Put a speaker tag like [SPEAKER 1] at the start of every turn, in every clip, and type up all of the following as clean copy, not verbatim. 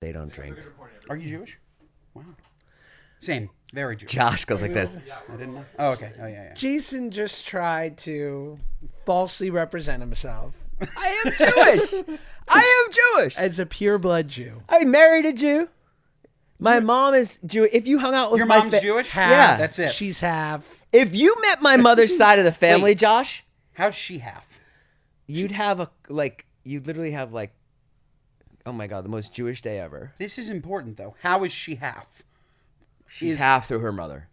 [SPEAKER 1] They don't drink.
[SPEAKER 2] Are you Jewish? Wow. Same. Very Jewish.
[SPEAKER 1] Josh goes like this.
[SPEAKER 2] I didn't know. Oh, okay. Oh, yeah.
[SPEAKER 3] Jason just tried to falsely represent himself
[SPEAKER 1] I am Jewish. I am Jewish.
[SPEAKER 3] as a pureblood Jew.
[SPEAKER 1] I married a Jew. My mom is Jewish. If you hung out with
[SPEAKER 2] Your
[SPEAKER 1] my
[SPEAKER 2] mom's Jewish?
[SPEAKER 1] Yeah.
[SPEAKER 2] That's it.
[SPEAKER 3] She's half.
[SPEAKER 1] If you met my mother's side of the family,
[SPEAKER 2] Wait.
[SPEAKER 1] Josh,
[SPEAKER 2] How's she half?
[SPEAKER 1] you'd have you'd literally have oh my God, the most Jewish day ever.
[SPEAKER 2] This is important, though. How is she half?
[SPEAKER 1] She's half through her mother.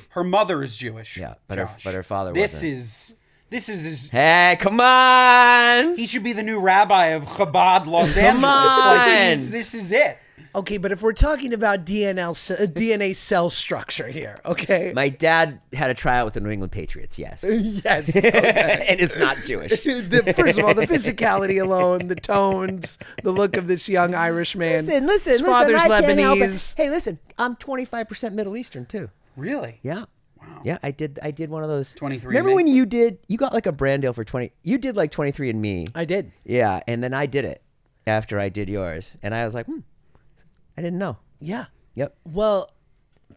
[SPEAKER 2] Her mother is Jewish.
[SPEAKER 1] Yeah, but
[SPEAKER 2] Josh.
[SPEAKER 1] her father
[SPEAKER 2] This
[SPEAKER 1] wasn't.
[SPEAKER 2] is his.
[SPEAKER 1] Hey, come on.
[SPEAKER 2] He should be the new rabbi of Chabad, Los Angeles.
[SPEAKER 1] on.
[SPEAKER 2] This is it.
[SPEAKER 3] Okay, but if we're talking about DNA cell structure here, okay?
[SPEAKER 1] My dad had a tryout with the New England Patriots, yes.
[SPEAKER 3] Yes. Okay.
[SPEAKER 1] And is not Jewish.
[SPEAKER 3] First of all, the physicality alone, the tones, the look of this young Irish man.
[SPEAKER 1] Listen.
[SPEAKER 3] His father's
[SPEAKER 1] I can't help it.
[SPEAKER 3] Lebanese.
[SPEAKER 1] Hey, listen, I'm 25% Middle Eastern too.
[SPEAKER 2] Really?
[SPEAKER 1] Yeah.
[SPEAKER 2] Wow.
[SPEAKER 1] Yeah, I did one of those.
[SPEAKER 2] 23
[SPEAKER 1] Remember
[SPEAKER 2] and me?
[SPEAKER 1] when you got like a brand deal for 20, you did like 23 and me.
[SPEAKER 3] I did.
[SPEAKER 1] Yeah, and then I did it after I did yours. And I was like, I didn't know.
[SPEAKER 3] Yeah.
[SPEAKER 1] Yep.
[SPEAKER 3] Well,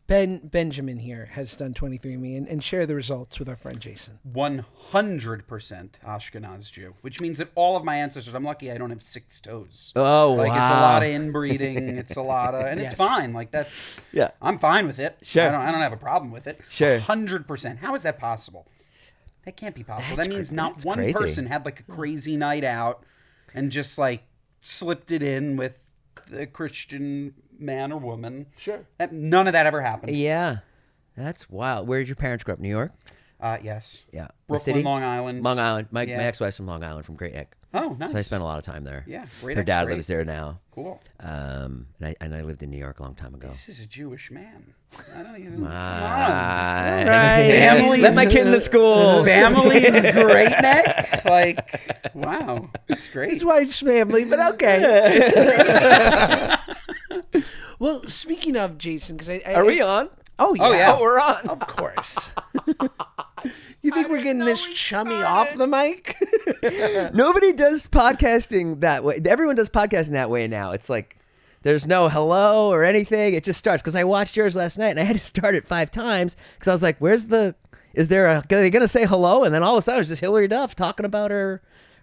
[SPEAKER 3] Benjamin here has done 23andMe and share the results with our friend Jason.
[SPEAKER 2] 100% Ashkenaz Jew, which means that all of my ancestors, I'm lucky I don't have 6 toes.
[SPEAKER 1] Oh,
[SPEAKER 2] Like,
[SPEAKER 1] wow.
[SPEAKER 2] it's a lot of inbreeding. It's a lot of, and
[SPEAKER 3] Yes.
[SPEAKER 2] it's fine. Like, that's,
[SPEAKER 1] Yeah.
[SPEAKER 2] I'm fine with it.
[SPEAKER 1] Sure.
[SPEAKER 2] I don't have a problem with it.
[SPEAKER 1] Sure.
[SPEAKER 2] 100%. How is that possible? That can't be possible.
[SPEAKER 1] That's
[SPEAKER 2] that means
[SPEAKER 1] cra-
[SPEAKER 2] not
[SPEAKER 1] that's
[SPEAKER 2] one
[SPEAKER 1] crazy.
[SPEAKER 2] person had like a crazy night out and just like slipped it in with a Christian man or woman.
[SPEAKER 3] Sure.
[SPEAKER 2] None of that ever happened.
[SPEAKER 1] Yeah. That's wild. Where did your parents grow up? New York?
[SPEAKER 2] Yes.
[SPEAKER 1] Yeah. The
[SPEAKER 2] Brooklyn,
[SPEAKER 1] city?
[SPEAKER 2] Long Island.
[SPEAKER 1] Long Island. My
[SPEAKER 2] Yeah.
[SPEAKER 1] ex-wife's from Long Island, from Great Neck.
[SPEAKER 2] Oh, nice.
[SPEAKER 1] So I spent a lot of time there.
[SPEAKER 2] Yeah, Great
[SPEAKER 1] Her
[SPEAKER 2] Neck's
[SPEAKER 1] dad
[SPEAKER 2] great.
[SPEAKER 1] lives there now.
[SPEAKER 2] Cool.
[SPEAKER 1] And I lived in New York a long time ago.
[SPEAKER 2] This is a Jewish man. I don't even.
[SPEAKER 1] Right.
[SPEAKER 2] Family-
[SPEAKER 1] Let my kid in the school.
[SPEAKER 2] Family in Great Neck? Like, wow. That's great.
[SPEAKER 3] His wife's family, but okay. Well, speaking of Jason, because
[SPEAKER 1] Are we on?
[SPEAKER 3] Oh yeah,
[SPEAKER 2] Oh, yeah.
[SPEAKER 1] Oh, we're on.
[SPEAKER 3] of course. You think we're getting this chummy off the mic?
[SPEAKER 1] Nobody does podcasting that way. Everyone does podcasting that way now. It's like there's no hello or anything. It just starts. Because I watched yours last night and I had to start it 5 times because I was like, are they going to say hello? And then all of a sudden it's just Hillary Duff talking about her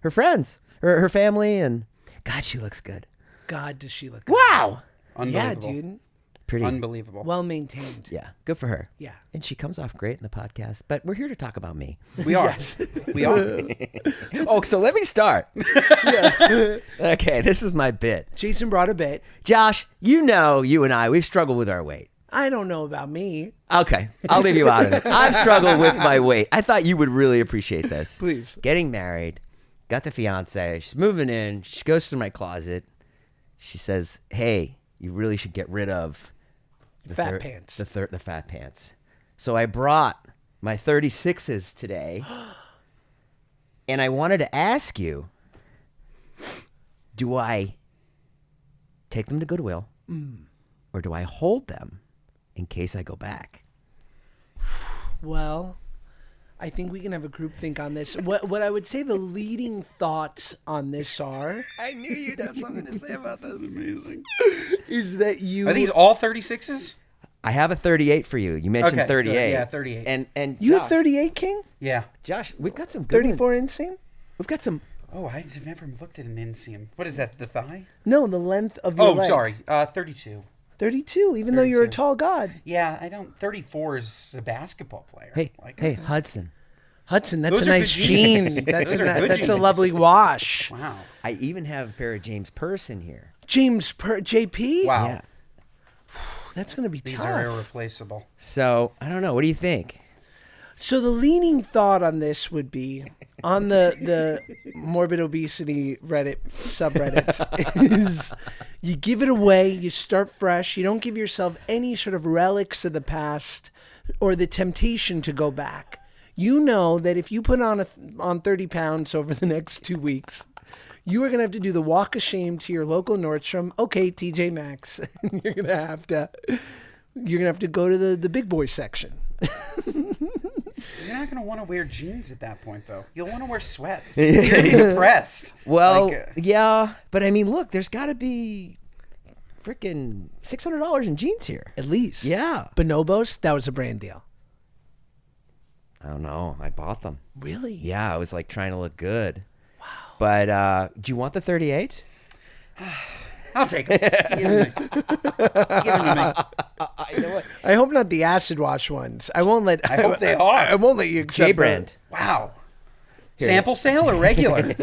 [SPEAKER 1] friends or her family. And God, she looks good.
[SPEAKER 3] God, does she look good.
[SPEAKER 1] Wow.
[SPEAKER 3] Yeah,
[SPEAKER 2] Unbelievable.
[SPEAKER 3] dude.
[SPEAKER 1] Pretty.
[SPEAKER 2] Unbelievable.
[SPEAKER 3] Well maintained.
[SPEAKER 1] Yeah. Good for her.
[SPEAKER 3] Yeah.
[SPEAKER 1] And she comes off great in the podcast. But we're here to talk about me.
[SPEAKER 2] We are. We are.
[SPEAKER 1] Oh, so let me start. Okay, this is my bit.
[SPEAKER 3] Jason brought a bit.
[SPEAKER 1] Josh, you and I, we've struggled with our weight.
[SPEAKER 3] I don't know about me.
[SPEAKER 1] Okay, I'll leave you out of it. I've struggled with my weight. I thought you would really appreciate this.
[SPEAKER 3] Please.
[SPEAKER 1] Getting married, got the fiance, she's moving in, she goes to my closet. She says, hey, you really should get rid of the
[SPEAKER 3] Fat pants.
[SPEAKER 1] The fat pants. So I brought my 36s today, and I wanted to ask you, do I take them to Goodwill, or do I hold them in case I go back?
[SPEAKER 3] Well, I think we can have a group think on this. What I would say the leading thoughts on this are
[SPEAKER 1] I knew you'd have something to say about this.
[SPEAKER 2] Amazing.
[SPEAKER 3] is that you
[SPEAKER 2] Are these all 36s?
[SPEAKER 1] I have a 38 for you. You mentioned
[SPEAKER 2] Okay,
[SPEAKER 1] 38.
[SPEAKER 2] good. Yeah, 38.
[SPEAKER 1] And
[SPEAKER 3] you
[SPEAKER 1] Josh,
[SPEAKER 3] have 38 King?
[SPEAKER 2] Yeah.
[SPEAKER 1] Josh, we've got some good
[SPEAKER 3] 34
[SPEAKER 1] ones.
[SPEAKER 3] inseam?
[SPEAKER 1] We've got some.
[SPEAKER 2] Oh, I've never looked at an inseam. What is that, the thigh?
[SPEAKER 3] No, the length of your
[SPEAKER 2] Oh,
[SPEAKER 3] leg.
[SPEAKER 2] sorry. 32.
[SPEAKER 3] 32, even though you're a
[SPEAKER 2] 32.
[SPEAKER 3] tall god.
[SPEAKER 2] Yeah, I don't. 34 is a basketball player.
[SPEAKER 1] Hey,
[SPEAKER 2] Like,
[SPEAKER 1] hey,
[SPEAKER 2] I just-
[SPEAKER 1] Hudson.
[SPEAKER 3] Hudson, that's
[SPEAKER 2] Those
[SPEAKER 3] a
[SPEAKER 2] are
[SPEAKER 3] nice
[SPEAKER 2] good jeans.
[SPEAKER 3] jean. That's
[SPEAKER 2] Those are good
[SPEAKER 3] that's a
[SPEAKER 2] jeans.
[SPEAKER 3] lovely wash.
[SPEAKER 2] Wow.
[SPEAKER 1] I even have a pair of James Person here.
[SPEAKER 3] JP?
[SPEAKER 2] Wow.
[SPEAKER 1] Yeah.
[SPEAKER 3] That's going to be
[SPEAKER 2] These
[SPEAKER 3] tough.
[SPEAKER 2] are irreplaceable.
[SPEAKER 1] So I don't know. What do you think?
[SPEAKER 3] So the leaning thought on this would be on the morbid obesity Reddit subreddit is you give it away, you start fresh, you don't give yourself any sort of relics of the past or the temptation to go back. You know that if you put on 30 pounds over the next 2 weeks, you are going to have to do the walk of shame to your local Nordstrom. Okay, TJ Maxx. You're going to have to go to the big boy section.
[SPEAKER 2] You're not going to want to wear jeans at that point, though. You'll want to wear sweats. You're going to be depressed.
[SPEAKER 1] Well,
[SPEAKER 2] Like,
[SPEAKER 1] yeah, but I mean, look, there's got to be freaking $600 in jeans here.
[SPEAKER 3] At least.
[SPEAKER 1] Yeah.
[SPEAKER 3] Bonobos, that was a brand deal.
[SPEAKER 1] I don't know. I bought them.
[SPEAKER 3] Really?
[SPEAKER 1] Yeah, I was like trying to look good. Wow. But do you want the 38?
[SPEAKER 2] I'll take them. Give them to me.
[SPEAKER 1] You know what?
[SPEAKER 3] I hope not the acid wash ones. I won't let.
[SPEAKER 2] I hope they are.
[SPEAKER 3] I won't let you accept
[SPEAKER 1] J brand.
[SPEAKER 2] Wow.
[SPEAKER 1] Here.
[SPEAKER 2] Sample sale or regular?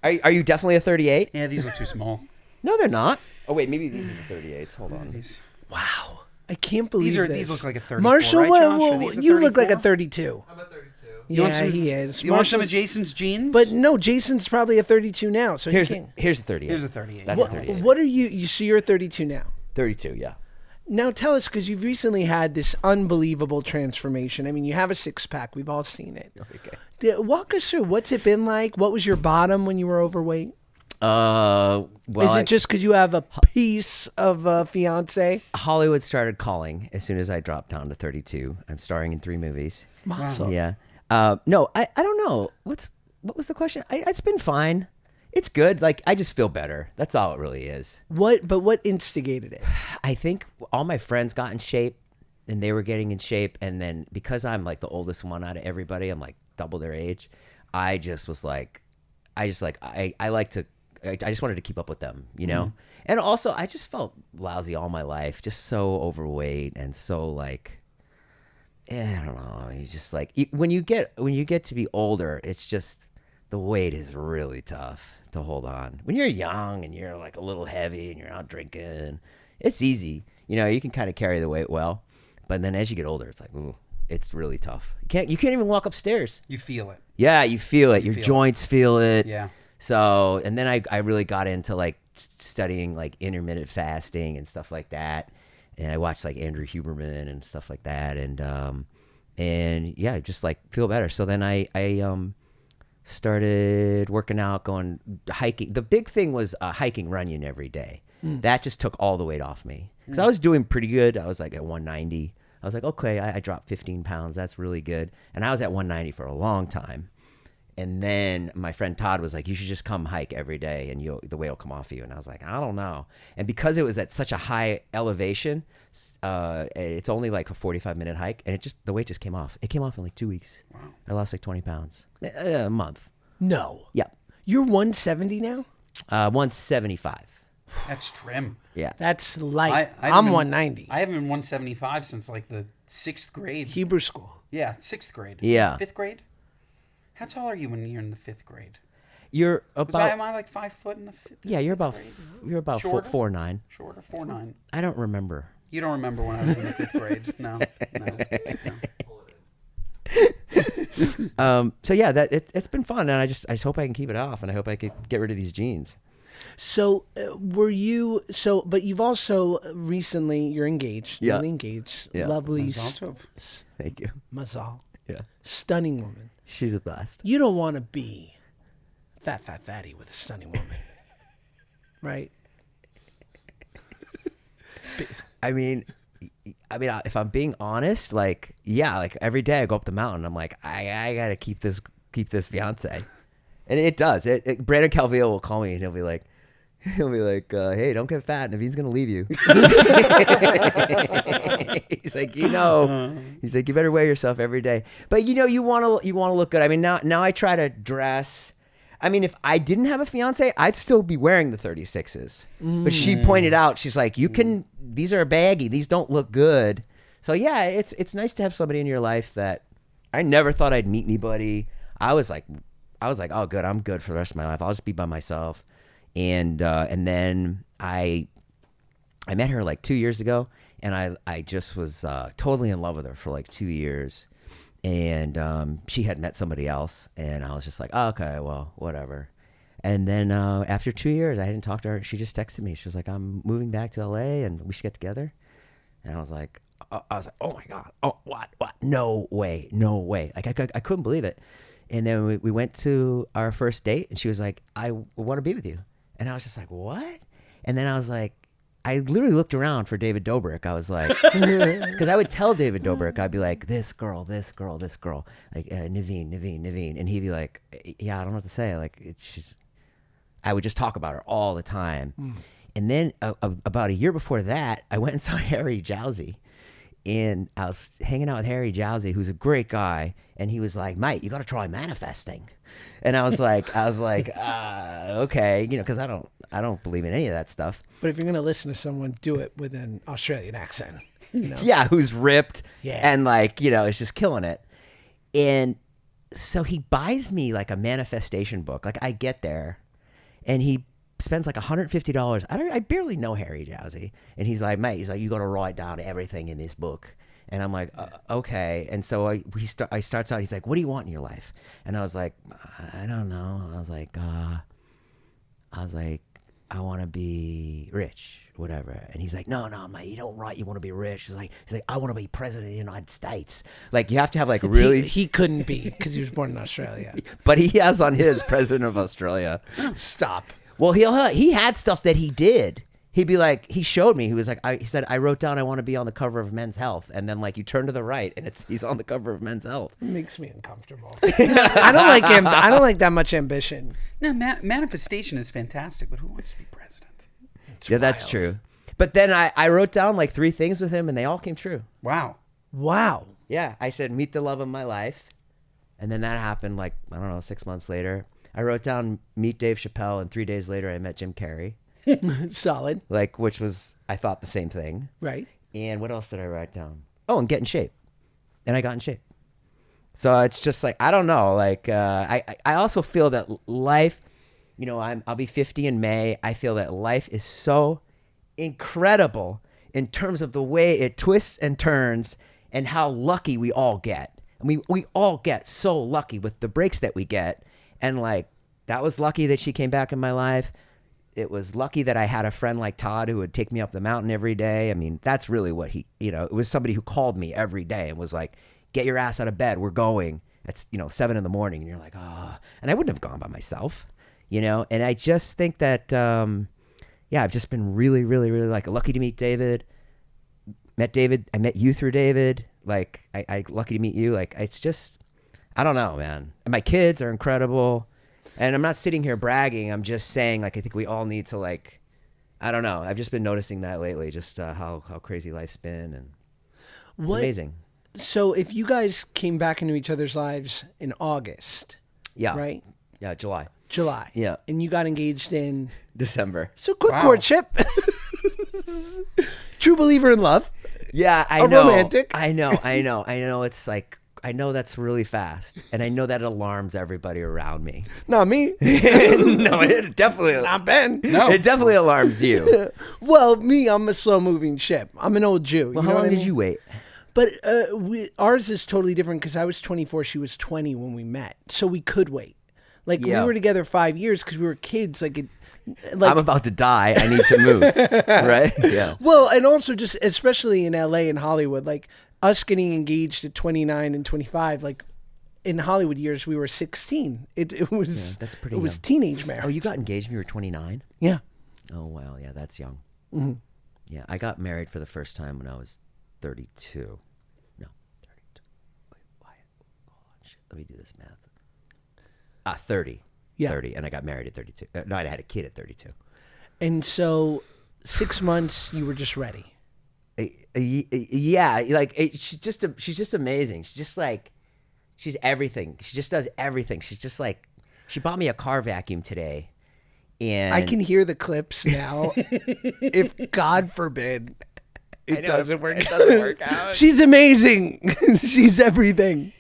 [SPEAKER 1] Are you definitely a 38?
[SPEAKER 2] Yeah, these look too small.
[SPEAKER 1] No, they're not. Oh wait, maybe these are the 38s. Hold on.
[SPEAKER 2] These.
[SPEAKER 3] Wow. I can't believe this.
[SPEAKER 2] These look like a 34,
[SPEAKER 3] Marshall,
[SPEAKER 2] right, Josh? Are these a
[SPEAKER 3] you look like a
[SPEAKER 2] 34?
[SPEAKER 3] 32.
[SPEAKER 4] I'm at 32.
[SPEAKER 2] You want
[SPEAKER 3] Yeah,
[SPEAKER 2] some-
[SPEAKER 3] he is.
[SPEAKER 2] You want some of
[SPEAKER 3] Marshall's-
[SPEAKER 2] Jason's jeans?
[SPEAKER 3] But no, Jason's probably a 32 now, so
[SPEAKER 1] Here's
[SPEAKER 3] he
[SPEAKER 1] the,
[SPEAKER 3] can't.
[SPEAKER 1] here's the 38.
[SPEAKER 2] Here's a 38.
[SPEAKER 1] That's
[SPEAKER 2] What-
[SPEAKER 1] a 38.
[SPEAKER 3] What are you? So you're 32 now.
[SPEAKER 1] 32, yeah.
[SPEAKER 3] Now tell us, because you've recently had this unbelievable transformation. I mean, you have a six-pack. We've all seen it.
[SPEAKER 1] Okay.
[SPEAKER 3] Walk us through. What's it been like? What was your bottom when you were overweight?
[SPEAKER 1] Well,
[SPEAKER 3] Is it just because you have a piece of a fiance?
[SPEAKER 1] Hollywood started calling as soon as I dropped down to 32. I'm starring in 3 movies.
[SPEAKER 3] Muscle.
[SPEAKER 1] Yeah. No, I don't know. What was the question? It's been fine. It's good. Like, I just feel better. That's all it really is.
[SPEAKER 3] What instigated it?
[SPEAKER 1] I think all my friends got in shape and they were getting in shape. And then because I'm like the oldest one out of everybody, I'm like double their age. I just was like, I just wanted to keep up with them, you know? And also I just felt lousy all my life, just so overweight and so like, I don't know. You just like, when you get to be older, it's just, the weight is really tough to hold on. When you're young and you're like a little heavy and you're out drinking, it's easy. You know, you can kind of carry the weight well. But then as you get older, it's like, ooh, it's really tough. You can't even walk upstairs.
[SPEAKER 2] You feel it.
[SPEAKER 1] Yeah, you feel it. Your
[SPEAKER 2] feel it.
[SPEAKER 1] joints feel it.
[SPEAKER 2] Yeah.
[SPEAKER 1] So, and then I really got into like studying like intermittent fasting and stuff like that. And I watched like Andrew Huberman and stuff like that. And yeah, just like feel better. So then I started working out, going hiking. The big thing was hiking Runyon every day. That just took all the weight off me. Because I was doing pretty good. I was like at 190. I was like, okay, I dropped 15 pounds. That's really good. And I was at 190 for a long time. And then my friend Todd was like, you should just come hike every day and the weight will come off you. And I was like, I don't know. And because it was at such a high elevation, it's only like a 45-minute hike. And the weight just came off. It came off in like 2 weeks. Wow. I lost like 20 pounds. A month.
[SPEAKER 3] No.
[SPEAKER 1] Yeah.
[SPEAKER 3] You're 170 now?
[SPEAKER 1] 175.
[SPEAKER 2] That's trim.
[SPEAKER 1] Yeah.
[SPEAKER 3] That's light.
[SPEAKER 2] I haven't
[SPEAKER 3] I'm
[SPEAKER 2] been-
[SPEAKER 3] 190.
[SPEAKER 2] I haven't been 175 since like the 6th grade.
[SPEAKER 3] Hebrew school.
[SPEAKER 2] Yeah, 6th grade.
[SPEAKER 1] Yeah.
[SPEAKER 2] 5th grade? How tall are you when you're in the 5th grade?
[SPEAKER 1] You're about.
[SPEAKER 2] Am I like 5 foot in the 5th?
[SPEAKER 1] Yeah, you're about.
[SPEAKER 2] grade?
[SPEAKER 1] You're about
[SPEAKER 2] Shorter?
[SPEAKER 1] 4'9".
[SPEAKER 2] Shorter, 4'9".
[SPEAKER 1] I don't remember.
[SPEAKER 2] You don't remember when I was in the 5th grade? No.
[SPEAKER 1] So yeah, it's been fun, and I just hope I can keep it off, and I hope I could get rid of these jeans.
[SPEAKER 3] So but you've also recently, you're engaged.
[SPEAKER 1] Yeah.
[SPEAKER 3] Newly engaged.
[SPEAKER 1] Yeah.
[SPEAKER 3] Lovely.
[SPEAKER 2] Mazal tov.
[SPEAKER 1] Thank you.
[SPEAKER 3] Mazal.
[SPEAKER 1] Yeah,
[SPEAKER 3] Stunning woman.
[SPEAKER 1] she's a blast.
[SPEAKER 3] You don't want to be fatty with a stunning woman. Right?
[SPEAKER 1] I mean, if I'm being honest, like, yeah, like every day I go up the mountain, I'm like, I gotta keep this fiance, and it does. Brandon Calvillo will call me and he'll be like, hey, don't get fat. Naveen's gonna leave you. He's like, he's like, you better weigh yourself every day. But you want to look good. I mean, now I try to dress. I mean, if I didn't have a fiance, I'd still be wearing the 36s. But she pointed out, she's like, these are baggy. These don't look good. So yeah, it's nice to have somebody in your life that I never thought I'd meet anybody. I was like, oh, good. I'm good for the rest of my life. I'll just be by myself. And then I met her like 2 years ago, and I just was totally in love with her for like 2 years. And she had met somebody else, and I was just like, oh, okay, well, whatever. And then after 2 years, I didn't talk to her. She just texted me. She was like, I'm moving back to LA, and we should get together. And I was like, oh my God, oh, what? No way. Like I couldn't believe it. And then we went to our first date, and she was like, I want to be with you. And I was just like, what? And then I was like, I literally looked around for David Dobrik. I was like, because I would tell David Dobrik, I'd be like, this girl, like Naveen. And he'd be like, yeah, I don't know what to say. Like, I would just talk about her all the time. And then about a year before that, I went and saw Harry Jowsey. And I was hanging out with Harry Jowsey, who's a great guy. And he was like, mate, you got to try manifesting. And I was like, okay, you know, because I don't believe in any of that stuff.
[SPEAKER 3] But if you're going to listen to someone, do it with an Australian accent. You know?
[SPEAKER 1] Yeah, who's ripped
[SPEAKER 3] Yeah.
[SPEAKER 1] and like, you know, is just killing it. And so he buys me like a manifestation book. Like I get there and he spends like $150. I barely know Harry Jowsey. And he's like, mate, you got to write down everything in this book. And I'm like, okay. And so I starts out, he's like, what do you want in your life? And I was like, I don't know. I was like, I want to be rich, whatever. And he's like, no, mate, you don't write. You want to be rich. He's like, I want to be president of the United States. Like you have to have like really.
[SPEAKER 3] He couldn't be because he was born in Australia.
[SPEAKER 1] But he has on his president of Australia.
[SPEAKER 3] Stop.
[SPEAKER 1] Well, he had stuff that he did. He'd be like, he showed me. He was like, he said, I wrote down I want to be on the cover of Men's Health, and then like you turn to the right, and he's on the cover of Men's Health.
[SPEAKER 3] It makes me uncomfortable. I don't like I don't like that much ambition.
[SPEAKER 2] No, manifestation is fantastic, but who wants to be president?
[SPEAKER 1] Yeah, that's
[SPEAKER 3] wild.
[SPEAKER 1] true. But then I wrote down like 3 things with him, and they all came true.
[SPEAKER 2] Wow.
[SPEAKER 1] Yeah, I said, meet the love of my life, and then that happened like, I don't know, 6 months later. I wrote down meet Dave Chappelle, and 3 days later I met Jim Carrey.
[SPEAKER 3] Solid.
[SPEAKER 1] Like, which was, I thought the same thing.
[SPEAKER 3] Right.
[SPEAKER 1] And what else did I write down? Oh, and get in shape. And I got in shape. So it's just like, I don't know. Like, I also feel that life, you know, I'll be 50 in May. I feel that life is so incredible in terms of the way it twists and turns and how lucky we all get. I mean, we all get so lucky with the breaks that we get. And like, that was lucky that she came back in my life. It was lucky that I had a friend like Todd who would take me up the mountain every day. I mean, that's really what it was somebody who called me every day and was like, get your ass out of bed. We're going. It's, 7 a.m. And you're like, oh, and I wouldn't have gone by myself, and I just think that, I've just been really, really, really like lucky to meet David. Met David. I met you through David. Like I lucky to meet you. Like, it's just, I don't know, man. And my kids are incredible. And I'm not sitting here bragging. I'm just saying, like, I think we all need to, like, I don't know. I've just been noticing that lately, just how crazy life's been, and it's amazing.
[SPEAKER 3] So if you guys came back into each other's lives in August,
[SPEAKER 1] Yeah.
[SPEAKER 3] right?
[SPEAKER 1] Yeah, July.
[SPEAKER 3] Yeah. And you got engaged in
[SPEAKER 1] December.
[SPEAKER 3] So quick
[SPEAKER 2] Wow.
[SPEAKER 3] courtship. True believer in love.
[SPEAKER 1] Yeah, I
[SPEAKER 3] A
[SPEAKER 1] know.
[SPEAKER 3] romantic.
[SPEAKER 1] I know. It's like, I know that's really fast, and I know that it alarms everybody around me.
[SPEAKER 3] Not me.
[SPEAKER 1] No, it definitely.
[SPEAKER 3] Not Ben.
[SPEAKER 2] No.
[SPEAKER 1] It definitely alarms you.
[SPEAKER 3] Well, me, I'm a slow moving ship. I'm an old Jew.
[SPEAKER 1] Well,
[SPEAKER 3] you
[SPEAKER 1] how
[SPEAKER 3] know
[SPEAKER 1] long
[SPEAKER 3] what I
[SPEAKER 1] did
[SPEAKER 3] mean?
[SPEAKER 1] you wait?
[SPEAKER 3] But ours is totally different because I was 24. She was 20 when we met. So we could wait. Like,
[SPEAKER 1] Yeah.
[SPEAKER 3] we were together 5 years because we were kids. Like,
[SPEAKER 1] I'm about to die. I need to move. Right? Yeah.
[SPEAKER 3] well, and also just especially in LA and Hollywood, like us getting engaged at 29 and 25, like in Hollywood years, we were 16. It was
[SPEAKER 1] that's pretty
[SPEAKER 3] It was
[SPEAKER 1] young.
[SPEAKER 3] teenage marriage.
[SPEAKER 1] Oh, you got engaged when you were 29?
[SPEAKER 3] Yeah.
[SPEAKER 1] Oh, wow. Yeah, that's young.
[SPEAKER 3] Mm-hmm.
[SPEAKER 1] Yeah, I got married for the first time when I was 32. No, 32. Wait, why? Hold on. Shit. Let me do this math. 30.
[SPEAKER 3] Yeah.
[SPEAKER 1] 30. And I got married at 32. No, I had a kid at 32.
[SPEAKER 3] And so 6 months, you were just ready.
[SPEAKER 1] Yeah, like she's just amazing. She's just like, she's everything. She just does everything. She's just like, she bought me a car vacuum today. And
[SPEAKER 3] I can hear the clips now. If God forbid it doesn't work out. She's amazing. She's everything.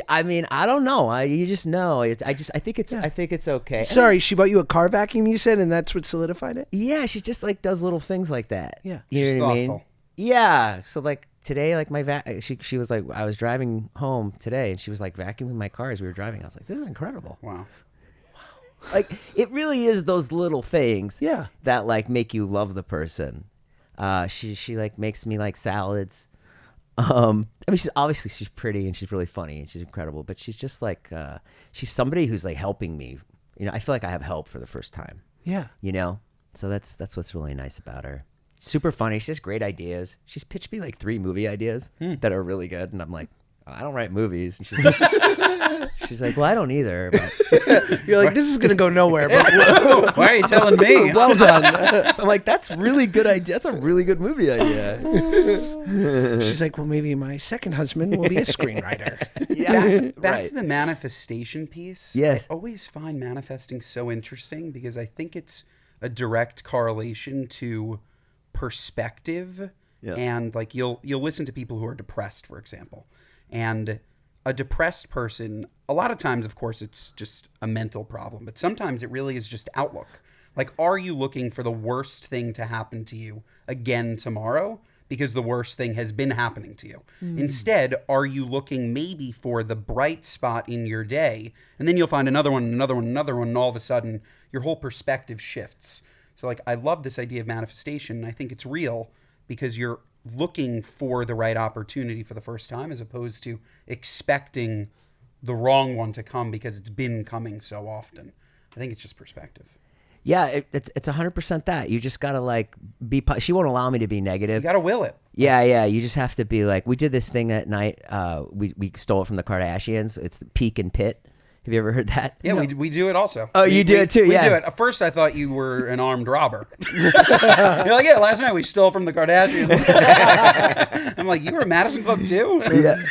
[SPEAKER 1] I mean, I don't know. You just know. I think it's okay.
[SPEAKER 3] Sorry, she bought you a car vacuum, you said, and that's what solidified it?
[SPEAKER 1] Yeah, she just like does little things like that.
[SPEAKER 3] Yeah.
[SPEAKER 1] You know
[SPEAKER 2] She's
[SPEAKER 1] what I mean?
[SPEAKER 2] thoughtful.
[SPEAKER 1] Yeah. So like today, like she was like, I was driving home today, and she was like vacuuming my car as we were driving. I was like, this is incredible.
[SPEAKER 2] Wow.
[SPEAKER 1] Like, it really is those little things.
[SPEAKER 3] Yeah.
[SPEAKER 1] That like make you love the person. She like makes me like salads. I mean, she's pretty and she's really funny and she's incredible, but she's just like, she's somebody who's like helping me. I feel like I have help for the first time.
[SPEAKER 3] Yeah.
[SPEAKER 1] So that's what's really nice about her. Super funny. She has great ideas. She's pitched me like 3 movie ideas that are really good, and I'm like, I don't write movies. And she's like, well, I don't either. But
[SPEAKER 3] You're like, this is gonna go nowhere. But
[SPEAKER 2] Why are you telling me?
[SPEAKER 1] well done. I'm like, that's really good idea. That's a really good movie idea.
[SPEAKER 3] she's like, well, maybe my second husband will be a screenwriter.
[SPEAKER 1] Yeah,
[SPEAKER 2] Back to the manifestation piece.
[SPEAKER 1] Yes.
[SPEAKER 2] I always find manifesting so interesting because I think it's a direct correlation to perspective.
[SPEAKER 1] Yeah.
[SPEAKER 2] And like you'll listen to people who are depressed, for example, and a depressed person, a lot of times, of course, it's just a mental problem, but sometimes it really is just outlook. Like, are you looking for the worst thing to happen to you again tomorrow? Because the worst thing has been happening to you. Instead, are you looking maybe for the bright spot in your day? And then you'll find another one, another one, another one, and all of a sudden, your whole perspective shifts. So, like, I love this idea of manifestation, and I think it's real because you're looking for the right opportunity for the first time as opposed to expecting the wrong one to come because it's been coming so often. I think it's just perspective.
[SPEAKER 1] Yeah, it's 100% that. You just gotta like be. She won't allow me to be negative.
[SPEAKER 2] You got to will it.
[SPEAKER 1] Yeah. You just have to be like. We did this thing at night. We stole it from the Kardashians. It's the Peek and Pit. Have you ever heard that?
[SPEAKER 2] Yeah, we do it also.
[SPEAKER 1] Oh, you do it too, yeah.
[SPEAKER 2] We do it. At first, I thought you were an armed robber. You're like, yeah, last night we stole from the Kardashians. I'm like, you were a Madison Club too?
[SPEAKER 1] Yeah.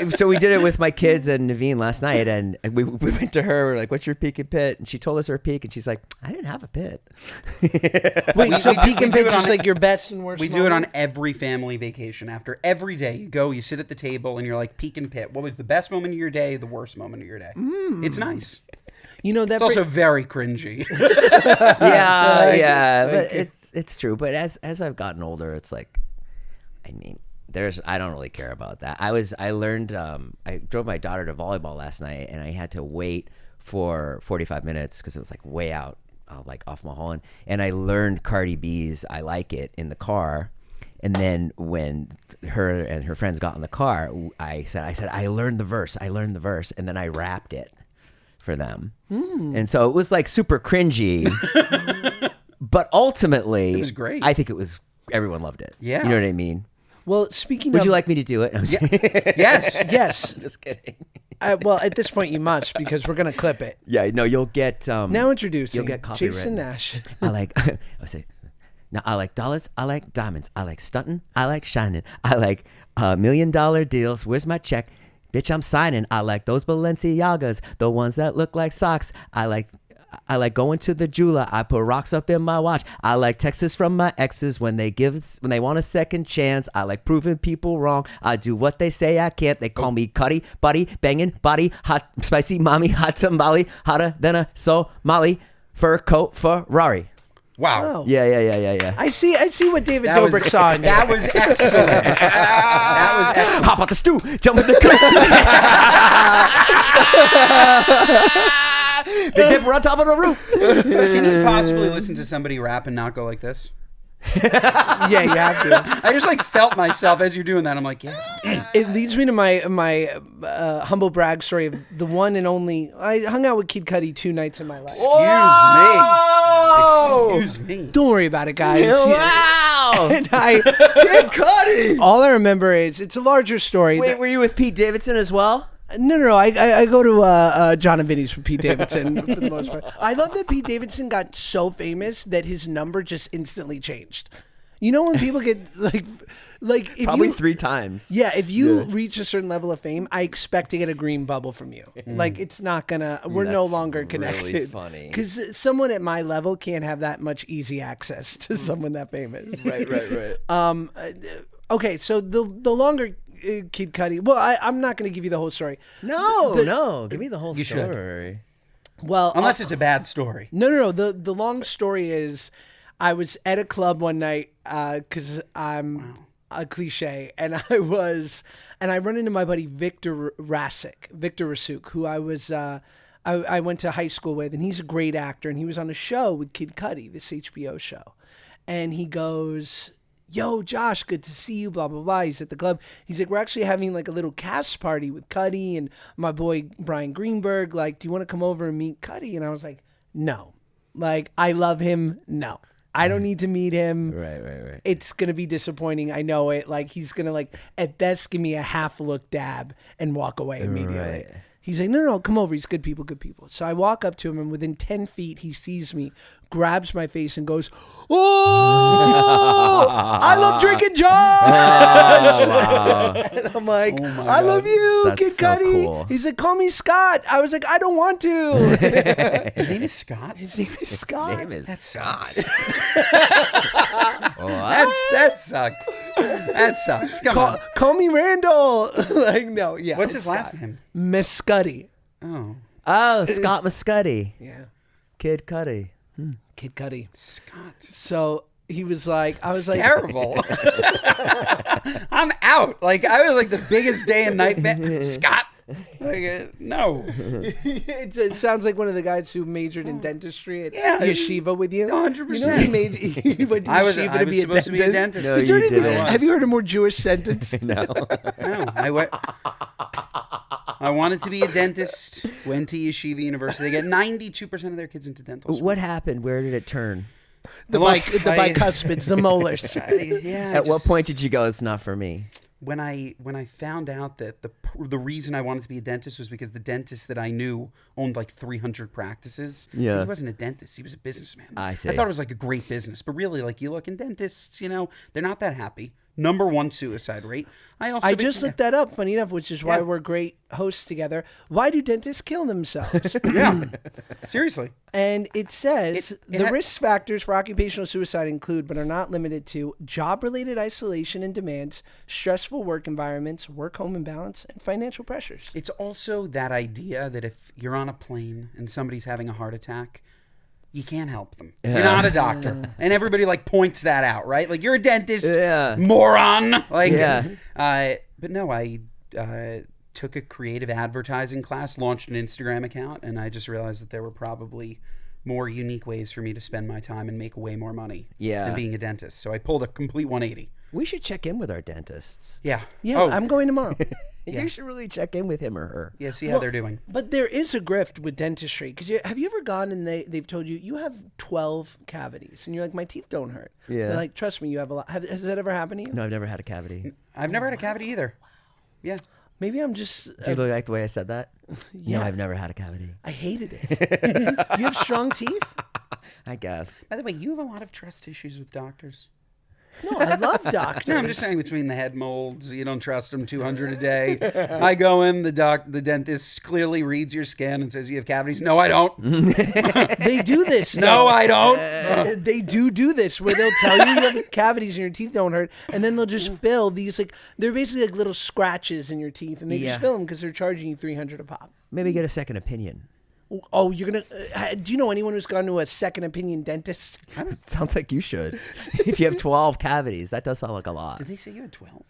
[SPEAKER 1] So we did it with my kids and Naveen last night, and we went to her. We're like, "What's your peak and pit?" And she told us her peak, and she's like, "I didn't have a pit."
[SPEAKER 3] Wait, so peek and pit's just like your best and worst
[SPEAKER 2] We do it
[SPEAKER 3] moment?
[SPEAKER 2] on every family vacation. After every day, you go, you sit at the table, and you're like, peek and pit. What was the best moment of your day, the worst moment of your day? It's nice.
[SPEAKER 3] You know, that
[SPEAKER 2] It's also very cringy.
[SPEAKER 1] Yeah, but it's true. But as I've gotten older, it's like, I mean, I don't really care about that. I learned I drove my daughter to volleyball last night, and I had to wait for 45 minutes because it was like way out, like off Mulholland, and I learned Cardi B's "I Like It" in the car. And then when her and her friends got in the car, I said I learned the verse, and then I rapped it for them. And so it was like super cringy, but ultimately,
[SPEAKER 2] It was great.
[SPEAKER 1] I think everyone loved it.
[SPEAKER 2] Yeah.
[SPEAKER 1] You know what I mean?
[SPEAKER 3] Well, speaking
[SPEAKER 1] Would
[SPEAKER 3] of...
[SPEAKER 1] you like me to do it? I'm
[SPEAKER 2] Yes.
[SPEAKER 3] Yes.
[SPEAKER 1] just kidding.
[SPEAKER 3] Well, at this point, you must, because we're going to clip it.
[SPEAKER 1] Yeah, no, you'll get...
[SPEAKER 3] Now introducing
[SPEAKER 1] you'll get copyright.
[SPEAKER 3] Jason Nash.
[SPEAKER 1] I like dollars, I like diamonds, I like stunting, I like shining, I like $1 million deals, where's my check? Bitch, I'm signing. I like those Balenciagas, the ones that look like socks. I like going to the jeweler. I put rocks up in my watch. I like texts from my exes when they want a second chance. I like proving people wrong. I do what they say I can't. They call me Cuddy, Buddy, Banging, Body, Hot, Spicy, Mommy, Hot Tamale, hotter than a Somali, fur coat, Ferrari.
[SPEAKER 2] Wow.
[SPEAKER 3] Oh.
[SPEAKER 1] Yeah.
[SPEAKER 3] I see what David
[SPEAKER 2] That was-
[SPEAKER 3] Dobrik saw in you.
[SPEAKER 2] That was excellent. That was excellent.
[SPEAKER 1] Hop out the stew, jump in the car. Big Dipper on top of the roof.
[SPEAKER 2] Can you possibly listen to somebody rap and not go like this?
[SPEAKER 3] Yeah, you have to.
[SPEAKER 2] I just like felt myself as you're doing that. I'm like, yeah.
[SPEAKER 3] It leads me to my humble brag story of the one and only. I hung out with Kid Cudi 2 nights in my life.
[SPEAKER 2] Excuse me.
[SPEAKER 3] Don't worry about it, guys.
[SPEAKER 1] Wow.
[SPEAKER 3] And
[SPEAKER 1] Kid Cudi.
[SPEAKER 3] all I remember is it's a larger story.
[SPEAKER 1] Wait, were you with Pete Davidson as well?
[SPEAKER 3] No. I go to John and Vinny's for Pete Davidson for the most part. I love that Pete Davidson got so famous that his number just instantly changed. You know when people get like if
[SPEAKER 1] Probably
[SPEAKER 3] you,
[SPEAKER 1] 3 times.
[SPEAKER 3] Yeah, if you reach a certain level of fame, I expect to get a green bubble from you. Like it's not gonna. We're no
[SPEAKER 1] That's
[SPEAKER 3] longer
[SPEAKER 1] really
[SPEAKER 3] connected.
[SPEAKER 1] funny.
[SPEAKER 3] Because someone at my level can't have that much easy access to someone that famous.
[SPEAKER 1] Right.
[SPEAKER 3] Okay, so the longer Kid Cudi. Well, I'm not going to give you the whole story.
[SPEAKER 1] No. Give me the whole
[SPEAKER 2] You should.
[SPEAKER 1] story.
[SPEAKER 3] Well,
[SPEAKER 2] Unless it's a bad story.
[SPEAKER 3] No. The long story is, I was at a club one night because I'm a cliche, and I run into my buddy Victor Rasuk, who I was I went to high school with, and he's a great actor, and he was on a show with Kid Cudi, this HBO show, and he goes, "Yo, Josh, good to see you, blah, blah, blah." He's at the club. He's like, "We're actually having like a little cast party with Cudi and my boy Brian Greenberg. Like, do you want to come over and meet Cudi?" And I was like, "No. Like, I love him. No." I don't need to meet him.
[SPEAKER 1] Right.
[SPEAKER 3] It's going to be disappointing. I know it. Like, he's going to, like, at best give me a half look dab and walk away immediately.
[SPEAKER 1] Right.
[SPEAKER 3] He's like, no, come over. He's good people. So I walk up to him, and within 10 feet, he sees me, grabs my face, and goes, oh, I love drinking Josh.
[SPEAKER 1] Wow.
[SPEAKER 3] And I'm like,
[SPEAKER 2] Oh my
[SPEAKER 3] I love
[SPEAKER 2] God.
[SPEAKER 3] you,
[SPEAKER 1] That's
[SPEAKER 3] Kid
[SPEAKER 1] so
[SPEAKER 3] Cudi.
[SPEAKER 1] cool.
[SPEAKER 3] He's like, call me Scott. I was like, I don't want to.
[SPEAKER 2] His name is Scott.
[SPEAKER 3] His name is Scott.
[SPEAKER 1] Name is
[SPEAKER 2] That
[SPEAKER 1] Scott.
[SPEAKER 2] sucks.
[SPEAKER 1] What?
[SPEAKER 2] That sucks. That sucks. Come on.
[SPEAKER 3] Call me Randall. Like, no, yeah.
[SPEAKER 2] What's his
[SPEAKER 3] Scott.
[SPEAKER 2] last name?
[SPEAKER 3] Miss Scuddy.
[SPEAKER 2] Oh,
[SPEAKER 1] Oh, Scott Muscuddy.
[SPEAKER 3] Yeah.
[SPEAKER 1] Kid Cudi.
[SPEAKER 3] Kid Cudi.
[SPEAKER 2] Scott.
[SPEAKER 3] So he was like, I was like,
[SPEAKER 2] Terrible. I'm out. Like, I was like the biggest day and night fan. Scott. Like, no.
[SPEAKER 3] it sounds like one of the guys who majored in dentistry at
[SPEAKER 2] Yeah,
[SPEAKER 3] yeshiva with you.
[SPEAKER 2] 100%.
[SPEAKER 3] You know, he went to
[SPEAKER 2] I was
[SPEAKER 3] yeshiva to be a
[SPEAKER 2] supposed to be a
[SPEAKER 3] dentist.
[SPEAKER 2] dentist.
[SPEAKER 1] No,
[SPEAKER 3] Is there
[SPEAKER 1] you
[SPEAKER 3] anything-
[SPEAKER 1] didn't.
[SPEAKER 3] Have you heard a more Jewish sentence?
[SPEAKER 1] No.
[SPEAKER 2] No, I wanted to be a dentist. Went to Yeshiva University. They get 92% of their kids into dental school.
[SPEAKER 1] What happened? Where did it turn?
[SPEAKER 3] The bicuspids, the molars.
[SPEAKER 2] Yeah.
[SPEAKER 1] At what point did you go, it's not for me?
[SPEAKER 2] When I found out that the reason I wanted to be a dentist was because the dentist that I knew owned like 300 practices.
[SPEAKER 1] Yeah.
[SPEAKER 2] So he wasn't a dentist. He was a businessman.
[SPEAKER 1] I see.
[SPEAKER 2] I thought it was like a great business. But really, like, you look in dentists, you know, they're not that happy. #1 suicide rate.
[SPEAKER 3] I just looked that up, funny enough, which is why
[SPEAKER 2] Yeah.
[SPEAKER 3] we're great hosts together. Why do dentists kill themselves?
[SPEAKER 2] Yeah. Seriously.
[SPEAKER 3] And it says
[SPEAKER 2] It
[SPEAKER 3] the
[SPEAKER 2] ha-
[SPEAKER 3] risk factors for occupational suicide include, but are not limited to, job-related isolation and demands, stressful work environments, work-home imbalance, and financial pressures.
[SPEAKER 2] It's also that idea that if you're on a plane and somebody's having a heart attack, you can't help them. You're not a doctor. And everybody like points that out, right? Like, you're a dentist,
[SPEAKER 1] Yeah.
[SPEAKER 2] moron. Like,
[SPEAKER 1] Yeah.
[SPEAKER 2] But no, I took a creative advertising class, launched an Instagram account, and I just realized that there were probably more unique ways for me to spend my time and make way more money than being a dentist. So I pulled a complete 180.
[SPEAKER 1] We should check in with our dentists.
[SPEAKER 2] Yeah.
[SPEAKER 3] Yeah, I'm going tomorrow.
[SPEAKER 1] You should really check in with him or her.
[SPEAKER 2] Yeah, see how they're doing.
[SPEAKER 3] But there is a grift with dentistry. Because have you ever gone and they've told you, you have 12 cavities. And you're like, my teeth don't hurt.
[SPEAKER 1] Yeah.
[SPEAKER 3] They're like, trust me, you have a lot. Has that ever happened to you?
[SPEAKER 1] No, I've never had a cavity.
[SPEAKER 2] I've never had a cavity either. Yeah.
[SPEAKER 3] Maybe I'm just...
[SPEAKER 1] Do you like the way I said that?
[SPEAKER 3] Yeah.
[SPEAKER 1] No, I've never had a cavity.
[SPEAKER 3] I hated it. You have strong teeth?
[SPEAKER 1] I guess.
[SPEAKER 2] By the way, you have a lot of trust issues with doctors.
[SPEAKER 3] No, I love doctors.
[SPEAKER 2] No, I'm just saying, between the head molds, you don't trust them 200 a day. I go in, the dentist clearly reads your scan and says you have cavities. No, I don't.
[SPEAKER 3] They do this.
[SPEAKER 2] No,
[SPEAKER 3] though.
[SPEAKER 2] I don't.
[SPEAKER 3] They do this where they'll tell you you have cavities and your teeth don't hurt, and then they'll just fill these, like, they're basically like little scratches in your teeth, and they
[SPEAKER 1] Yeah.
[SPEAKER 3] just fill them because they're charging you $300 a pop.
[SPEAKER 1] Maybe get a second opinion.
[SPEAKER 3] Oh, you're gonna? Do you know anyone who's gone to a second opinion dentist?
[SPEAKER 1] Sounds like you should. If you have 12 cavities, that does sound like a lot.
[SPEAKER 2] Did they say you had 12?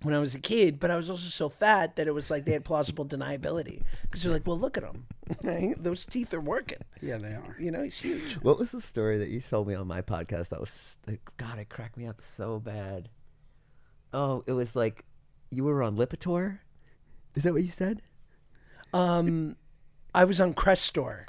[SPEAKER 3] When I was a kid, but I was also so fat that it was like they had plausible deniability because they're like, well, look at him, those teeth are working.
[SPEAKER 2] Yeah, they are.
[SPEAKER 3] You know, he's huge.
[SPEAKER 1] What was the story that you told me on my podcast that was, God, it cracked me up so bad. Oh, it was like you were on Lipitor? Is that what you said?
[SPEAKER 3] I was on Crestor.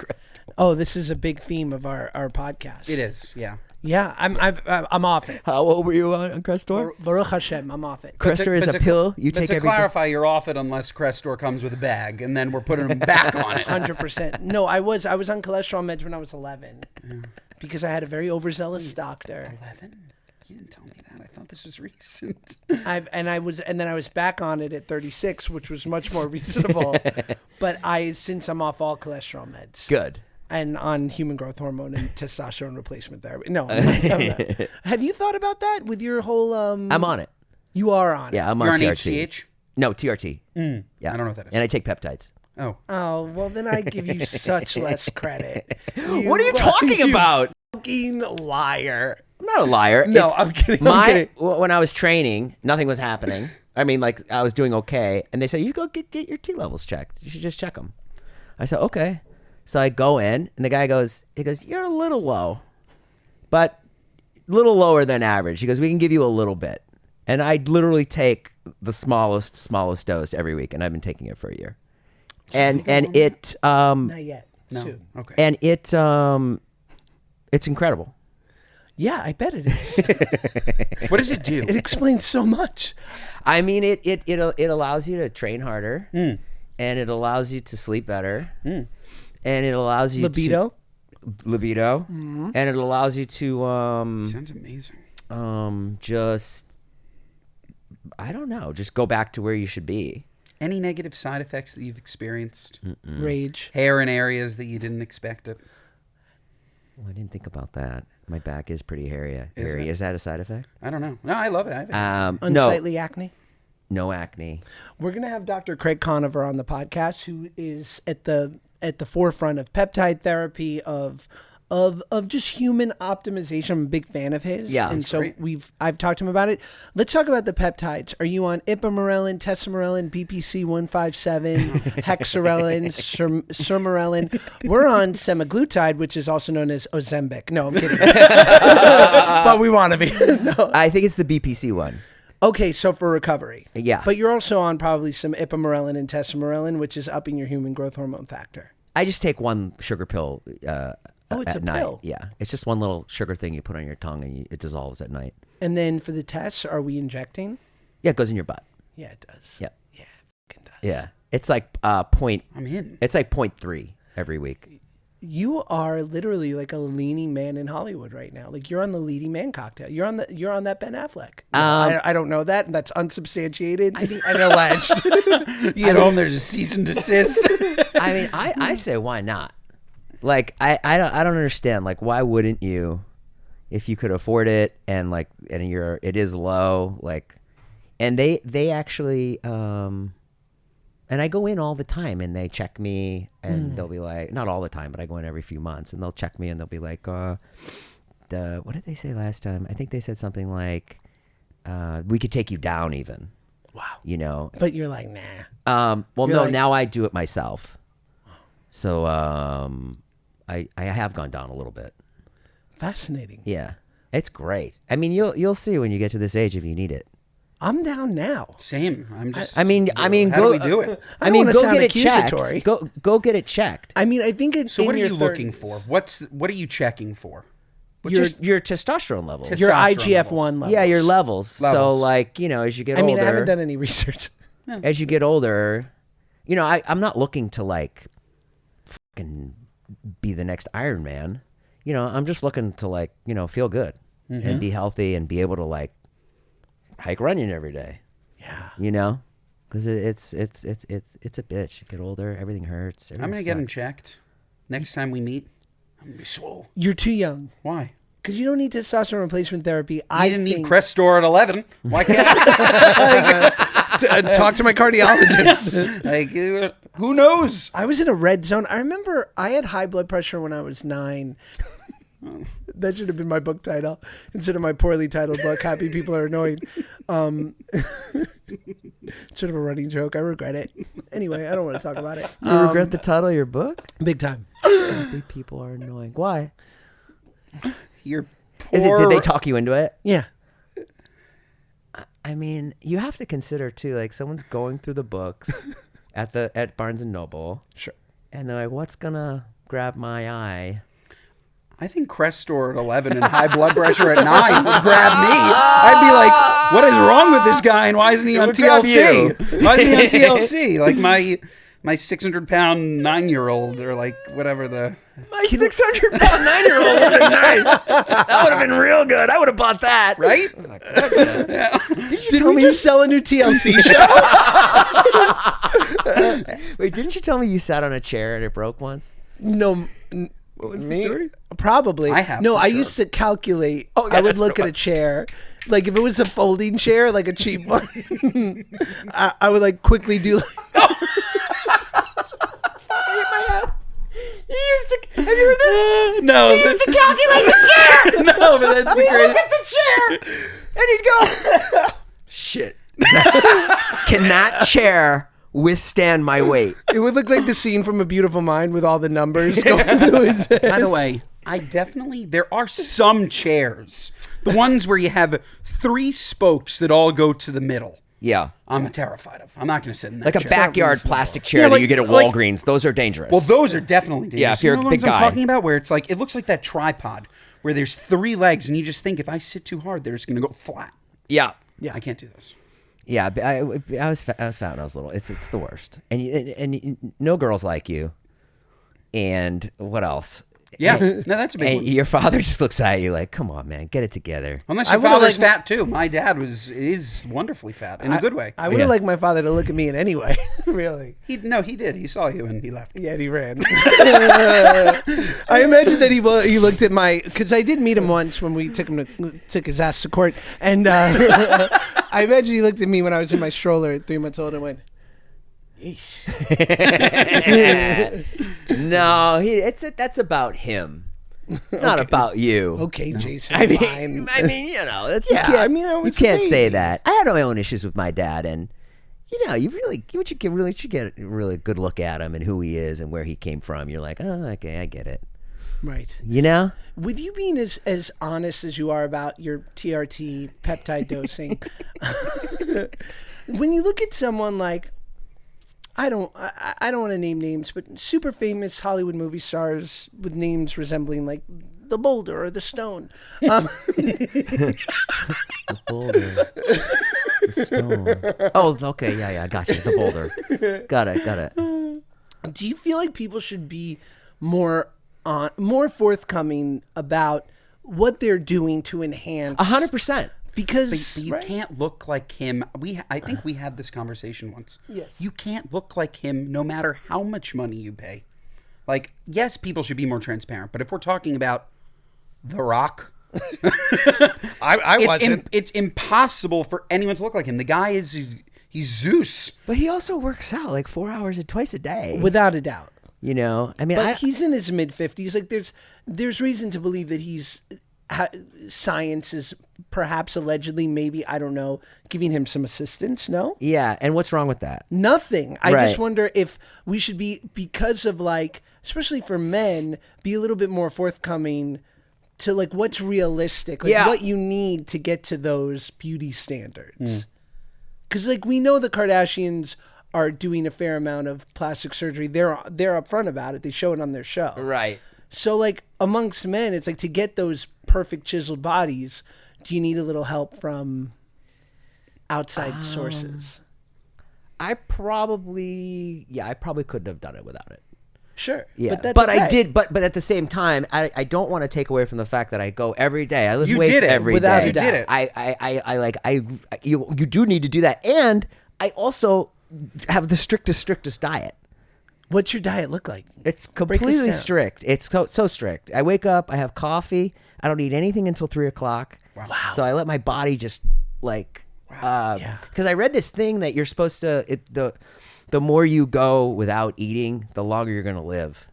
[SPEAKER 3] Oh, this is a big theme of our podcast.
[SPEAKER 2] It is, yeah.
[SPEAKER 3] Yeah, I'm off it.
[SPEAKER 1] How old were you on Crestor?
[SPEAKER 3] Baruch Hashem, I'm off it.
[SPEAKER 1] Crestor is a pill you
[SPEAKER 2] but
[SPEAKER 1] take
[SPEAKER 2] to
[SPEAKER 1] every day.
[SPEAKER 2] clarify, you're off it unless Crestor comes with a bag, and then we're putting them back on it.
[SPEAKER 3] 100%. No, I was on cholesterol meds when I was 11 because I had a very overzealous doctor.
[SPEAKER 2] 11? You didn't tell me that. I thought this was recent.
[SPEAKER 3] And then I was back on it at 36, which was much more reasonable. But since I'm off all cholesterol meds.
[SPEAKER 1] Good.
[SPEAKER 3] And on human growth hormone and testosterone replacement therapy. No, I'm not. Have you thought about that with your whole?
[SPEAKER 1] I'm on it.
[SPEAKER 3] You are on it.
[SPEAKER 1] Yeah, I'm
[SPEAKER 2] You're
[SPEAKER 1] on
[SPEAKER 2] on
[SPEAKER 1] TRT.
[SPEAKER 2] HGH?
[SPEAKER 1] No, TRT. Yeah.
[SPEAKER 2] I don't know what that is.
[SPEAKER 1] And I take peptides.
[SPEAKER 2] Oh.
[SPEAKER 3] Oh, well, then I give you such less credit.
[SPEAKER 1] What are you talking about?
[SPEAKER 3] Fucking liar.
[SPEAKER 1] I'm not a liar.
[SPEAKER 3] No,
[SPEAKER 1] It's
[SPEAKER 3] I'm kidding, I'm kidding.
[SPEAKER 1] When I was training, nothing was happening. I mean, like, I was doing okay. And they said, you go get your T levels checked. You should just check them. I said, okay. So I go in, and the guy goes, you're a little low, but a little lower than average. He goes, we can give you a little bit. And I literally take the smallest dose every week, and I've been taking it for a year. And it
[SPEAKER 3] Not yet.
[SPEAKER 2] No.
[SPEAKER 3] Soon.
[SPEAKER 2] Okay.
[SPEAKER 1] and it's incredible.
[SPEAKER 3] Yeah, I bet it is.
[SPEAKER 2] What does it do?
[SPEAKER 3] It explains so much.
[SPEAKER 1] I mean, it allows you to train harder, and it allows you to sleep better, and it allows you
[SPEAKER 3] Libido.
[SPEAKER 1] and it allows you to
[SPEAKER 2] Sounds amazing.
[SPEAKER 1] just I don't know, just go back to where you should be.
[SPEAKER 2] Any negative side effects that you've experienced?
[SPEAKER 3] Rage.
[SPEAKER 2] Hair in areas that you didn't expect it?
[SPEAKER 1] Well, I didn't think about that. My back is pretty hairy.
[SPEAKER 2] Is it?
[SPEAKER 1] Is that a side effect?
[SPEAKER 2] I don't know. No, I love it.
[SPEAKER 1] No,
[SPEAKER 3] Unsightly acne.
[SPEAKER 1] no acne.
[SPEAKER 3] We're gonna have Dr. Craig Conover on the podcast, who is at the forefront of peptide therapy, of just human optimization. I'm a big fan of his.
[SPEAKER 1] Yeah,
[SPEAKER 3] and
[SPEAKER 1] that's
[SPEAKER 3] so
[SPEAKER 2] great.
[SPEAKER 3] I've talked to him about it. Let's talk about the peptides. Are you on ipamorelin, tesamorelin, BPC 157, hexarelin, sermorelin? We're on semaglutide, which is also known as Ozempic. No, I'm kidding. But we want to be. No.
[SPEAKER 1] I think it's the BPC one.
[SPEAKER 3] Okay, so for recovery.
[SPEAKER 1] Yeah.
[SPEAKER 3] But you're also on probably some ipamorelin and tesamorelin, which is upping your human growth hormone factor.
[SPEAKER 1] I just take one sugar pill
[SPEAKER 3] It's
[SPEAKER 1] at
[SPEAKER 3] a
[SPEAKER 1] night.
[SPEAKER 3] pill.
[SPEAKER 1] Yeah, it's just one little sugar thing you put on your tongue and it dissolves at night.
[SPEAKER 3] And then for the tests, are we injecting?
[SPEAKER 1] Yeah, it goes in your butt.
[SPEAKER 3] Yeah, it does.
[SPEAKER 1] Yeah.
[SPEAKER 3] Yeah, it fucking does.
[SPEAKER 1] Yeah, it's like point.
[SPEAKER 2] I'm in.
[SPEAKER 1] It's like 0.3 every week.
[SPEAKER 3] You are literally like a leading man in Hollywood right now. Like you're on the leading man cocktail. You're on that Ben Affleck. No, I don't know that, and that's unsubstantiated and alleged.
[SPEAKER 2] You get home, there's a cease and desist.
[SPEAKER 1] I mean, I say why not? Like I don't understand. Like why wouldn't you, if you could afford it and it is low, like, and they actually and I go in all the time and they check me and they'll be like, not all the time, but I go in every few months and they'll check me and they'll be like, what did they say last time? I think they said something like, we could take you down even.
[SPEAKER 3] Wow.
[SPEAKER 1] You know.
[SPEAKER 3] But you're like, nah.
[SPEAKER 1] Well,
[SPEAKER 3] You're
[SPEAKER 1] no,
[SPEAKER 3] like-
[SPEAKER 1] now I do it myself. So I have gone down a little bit.
[SPEAKER 3] Fascinating.
[SPEAKER 1] Yeah. It's great. I mean, you'll see when you get to this age if you need it.
[SPEAKER 3] I'm down now.
[SPEAKER 2] Same. I'm just.
[SPEAKER 1] I mean,
[SPEAKER 2] how
[SPEAKER 1] go.
[SPEAKER 2] do we do it?
[SPEAKER 3] I
[SPEAKER 1] I
[SPEAKER 3] don't
[SPEAKER 1] mean,
[SPEAKER 3] wanna
[SPEAKER 1] go
[SPEAKER 3] sound
[SPEAKER 1] get it
[SPEAKER 3] accusatory.
[SPEAKER 1] checked. Go get it checked.
[SPEAKER 3] I mean, I think it's
[SPEAKER 2] So what are
[SPEAKER 3] in
[SPEAKER 2] you
[SPEAKER 3] your
[SPEAKER 2] looking for? What are you checking for?
[SPEAKER 1] Your testosterone levels.
[SPEAKER 3] your
[SPEAKER 2] Testosterone
[SPEAKER 3] IGF-1
[SPEAKER 2] levels.
[SPEAKER 3] levels.
[SPEAKER 1] Yeah, your levels. So
[SPEAKER 2] Levels.
[SPEAKER 1] like, as you get
[SPEAKER 3] I
[SPEAKER 1] older.
[SPEAKER 3] mean, I haven't done any research.
[SPEAKER 1] As you get older, I'm not looking to like fucking be the next Iron Man. I'm just looking to like, feel good and be healthy and be able to like hike running every day.
[SPEAKER 3] Yeah.
[SPEAKER 1] Because it's a bitch. You get older, everything hurts.
[SPEAKER 2] I'm gonna get him checked. Next time we meet, I'm gonna be swole.
[SPEAKER 3] You're too young.
[SPEAKER 2] Why?
[SPEAKER 3] Because you don't need testosterone replacement therapy.
[SPEAKER 2] I didn't
[SPEAKER 3] think
[SPEAKER 2] need Crestor at 11. Why can't I?
[SPEAKER 3] talk to my cardiologist.
[SPEAKER 2] Like, who knows?
[SPEAKER 3] I was in a red zone. I remember I had high blood pressure when I was 9. That should have been my book title instead of my poorly titled book, Happy People Are Annoyed. Sort of a running joke. I regret it. Anyway, I don't want to talk about it.
[SPEAKER 1] You regret the title of your book?
[SPEAKER 3] Big time.
[SPEAKER 1] Happy people are annoying. Why?
[SPEAKER 2] You're
[SPEAKER 1] Is it?
[SPEAKER 2] poor.
[SPEAKER 1] Did they talk you into it?
[SPEAKER 3] Yeah.
[SPEAKER 1] I mean, you have to consider too. Like, someone's going through the books at Barnes and Noble.
[SPEAKER 3] Sure.
[SPEAKER 1] And they're like, "What's gonna grab my eye?"
[SPEAKER 2] I think Crestor at 11 and high blood pressure at 9 would grab me. I'd be like, what is wrong with this guy and why isn't he on
[SPEAKER 1] would grab
[SPEAKER 2] TLC? Why isn't he on TLC? Like my 600-pound 9-year-old or like whatever the...
[SPEAKER 1] My 600-pound 9-year-old would have been nice. That would have been real good. I would have bought that.
[SPEAKER 2] Right?
[SPEAKER 3] Did we just sell a new TLC show?
[SPEAKER 1] Wait, didn't you tell me you sat on a chair and it broke once?
[SPEAKER 3] No.
[SPEAKER 1] What was
[SPEAKER 3] Me?
[SPEAKER 1] the story?
[SPEAKER 3] Probably.
[SPEAKER 2] I have,
[SPEAKER 3] No,
[SPEAKER 2] for
[SPEAKER 3] I
[SPEAKER 2] sure.
[SPEAKER 3] used to calculate.
[SPEAKER 1] Oh, yeah,
[SPEAKER 3] I would
[SPEAKER 1] that's what
[SPEAKER 3] look
[SPEAKER 1] it
[SPEAKER 3] at a
[SPEAKER 1] was.
[SPEAKER 3] chair. Like if it was a folding chair, like a cheap one, I would like quickly do like,
[SPEAKER 1] You used to. Have you heard this?
[SPEAKER 2] No.
[SPEAKER 1] He used to calculate the chair.
[SPEAKER 2] No, but that's the
[SPEAKER 1] He'd
[SPEAKER 2] great...
[SPEAKER 1] look at the chair, and he'd go, "Shit, can that chair withstand my weight?"
[SPEAKER 3] it would look like the scene from A Beautiful Mind with all the numbers going through his head.
[SPEAKER 2] By the way, there are some chairs. The ones where you have 3 spokes that all go to the middle.
[SPEAKER 1] Yeah,
[SPEAKER 2] I'm terrified of. I'm not going to sit in that
[SPEAKER 1] like a
[SPEAKER 2] chair.
[SPEAKER 1] backyard plastic chair
[SPEAKER 3] Yeah,
[SPEAKER 1] that
[SPEAKER 3] like-
[SPEAKER 1] you get at
[SPEAKER 3] like-
[SPEAKER 1] Walgreens. Those are dangerous.
[SPEAKER 2] Well, those are definitely dangerous.
[SPEAKER 1] Yeah, if you're
[SPEAKER 2] You know
[SPEAKER 1] a
[SPEAKER 2] the
[SPEAKER 1] big
[SPEAKER 2] ones I'm
[SPEAKER 1] guy.
[SPEAKER 2] talking about where it's like, it looks like that tripod where there's 3 legs, and you just think if I sit too hard, they're just going to go flat.
[SPEAKER 1] Yeah.
[SPEAKER 2] Yeah, I can't do this.
[SPEAKER 1] Yeah, I was fat when I was little. It's the worst, and no girls like you. And what else?
[SPEAKER 2] Yeah, no, that's a big
[SPEAKER 1] And
[SPEAKER 2] one.
[SPEAKER 1] your father just looks at you like, "Come on, man, get it together."
[SPEAKER 2] Unless
[SPEAKER 3] I
[SPEAKER 2] your
[SPEAKER 3] would've
[SPEAKER 2] father's
[SPEAKER 3] liked-
[SPEAKER 2] fat too. My dad is wonderfully fat in a good way.
[SPEAKER 3] I would have
[SPEAKER 1] Yeah.
[SPEAKER 3] liked my father to look at me in any way. Really.
[SPEAKER 2] He did. He saw you and he left.
[SPEAKER 3] Yeah, and he ran. I imagine that he looked at because I did meet him once when we took his ass to court, and I imagine he looked at me when I was in my stroller at 3 months old and went, "Yeesh."
[SPEAKER 1] No, that's about him. It's not about you.
[SPEAKER 3] Okay, Jason.
[SPEAKER 1] I mean,
[SPEAKER 3] fine.
[SPEAKER 1] you know, that's,
[SPEAKER 3] Yeah,
[SPEAKER 1] you can't,
[SPEAKER 3] I mean, I
[SPEAKER 1] you
[SPEAKER 3] was a
[SPEAKER 1] can't say
[SPEAKER 3] baby.
[SPEAKER 1] that. I had my own issues with my dad, and you should get a really good look at him and who he is and where he came from. You're like, oh, okay, I get it.
[SPEAKER 3] Right.
[SPEAKER 1] You know?
[SPEAKER 3] With you being as honest as you are about your TRT peptide dosing, when you look at someone like, I don't want to name names, but super famous Hollywood movie stars with names resembling like the Boulder or the Stone.
[SPEAKER 1] The boulder. The stone. Oh, okay, yeah, I got you. The boulder. Got it.
[SPEAKER 3] Do you feel like people should be more forthcoming about what they're doing to enhance
[SPEAKER 1] 100%.
[SPEAKER 3] Because
[SPEAKER 2] But you can't look like him. I think we had this conversation once.
[SPEAKER 3] Yes.
[SPEAKER 2] You can't look like him no matter how much money you pay. Like, yes, people should be more transparent, but if we're talking about The Rock,
[SPEAKER 3] I wasn't.
[SPEAKER 2] it's impossible for anyone to look like him. The guy he's Zeus.
[SPEAKER 1] But he also works out like 4 hours twice a day.
[SPEAKER 3] Without a doubt.
[SPEAKER 1] You know, I mean,
[SPEAKER 3] But he's in his mid-50s. Like there's reason to believe that science is perhaps allegedly, maybe, I don't know, giving him some assistance. No?
[SPEAKER 1] yeah. And what's wrong with that?
[SPEAKER 3] Nothing. I
[SPEAKER 1] Right.
[SPEAKER 3] just wonder if we should be, because of like, especially for men, be a little bit more forthcoming to like what's realistic, like
[SPEAKER 1] Yeah.
[SPEAKER 3] what you need to get to those beauty standards. Because like we know the Kardashians are doing a fair amount of plastic surgery. They're upfront about it. They show it on their show.
[SPEAKER 1] Right.
[SPEAKER 3] So like amongst men, it's like to get those perfect chiseled bodies, do you need a little help from outside sources?
[SPEAKER 1] I probably couldn't have done it without it.
[SPEAKER 3] Sure.
[SPEAKER 1] Yeah,
[SPEAKER 3] But, that's
[SPEAKER 1] I
[SPEAKER 3] okay.
[SPEAKER 1] did. But at the same time, I don't want to take away from the fact that I go every day. I lift
[SPEAKER 2] You
[SPEAKER 1] weights
[SPEAKER 2] did it.
[SPEAKER 1] every
[SPEAKER 3] Without
[SPEAKER 1] day.
[SPEAKER 3] a doubt.
[SPEAKER 2] You did it.
[SPEAKER 1] You do need to do that, and I also have the strictest diet.
[SPEAKER 3] What's your diet look like?
[SPEAKER 1] It's
[SPEAKER 3] Break us
[SPEAKER 1] completely
[SPEAKER 3] down.
[SPEAKER 1] strict. It's so strict. I wake up, I have coffee. I don't eat anything until 3:00. Wow. So I let my body just like,
[SPEAKER 3] Yeah.
[SPEAKER 1] because I read this thing that you're supposed to. The more you go without eating, the longer you're going to live.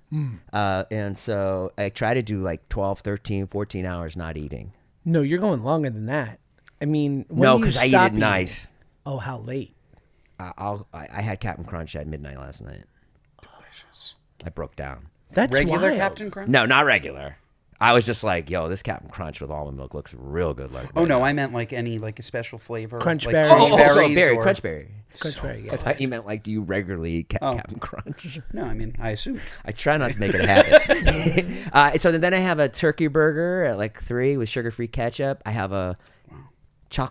[SPEAKER 1] And so I try to do like 12, 13, 14 hours not eating.
[SPEAKER 3] No, you're going longer than that. I mean, when
[SPEAKER 1] No,
[SPEAKER 3] do you
[SPEAKER 1] because I eat
[SPEAKER 3] stop
[SPEAKER 1] at
[SPEAKER 3] eating?
[SPEAKER 1] night.
[SPEAKER 3] Oh, how late?
[SPEAKER 1] I had Captain Crunch at midnight last night.
[SPEAKER 2] Delicious.
[SPEAKER 1] I broke down.
[SPEAKER 3] That's
[SPEAKER 2] Regular
[SPEAKER 3] wild.
[SPEAKER 2] Captain Crunch?
[SPEAKER 1] No, not regular. I was just like, yo, this Captain Crunch with almond milk looks real good. Like,
[SPEAKER 2] Oh no, I meant like any like a special flavor,
[SPEAKER 3] Crunch
[SPEAKER 2] like
[SPEAKER 3] berry.
[SPEAKER 2] crunch
[SPEAKER 1] oh,
[SPEAKER 2] berries
[SPEAKER 1] berry,
[SPEAKER 2] or-
[SPEAKER 1] Crunch berry.
[SPEAKER 3] Crunchberry, yeah.
[SPEAKER 1] I thought you meant like, do you regularly eat Captain Crunch?
[SPEAKER 2] No, I mean I assume.
[SPEAKER 1] I try not to make it a habit. So then I have a turkey burger at like 3 with sugar-free ketchup. I have half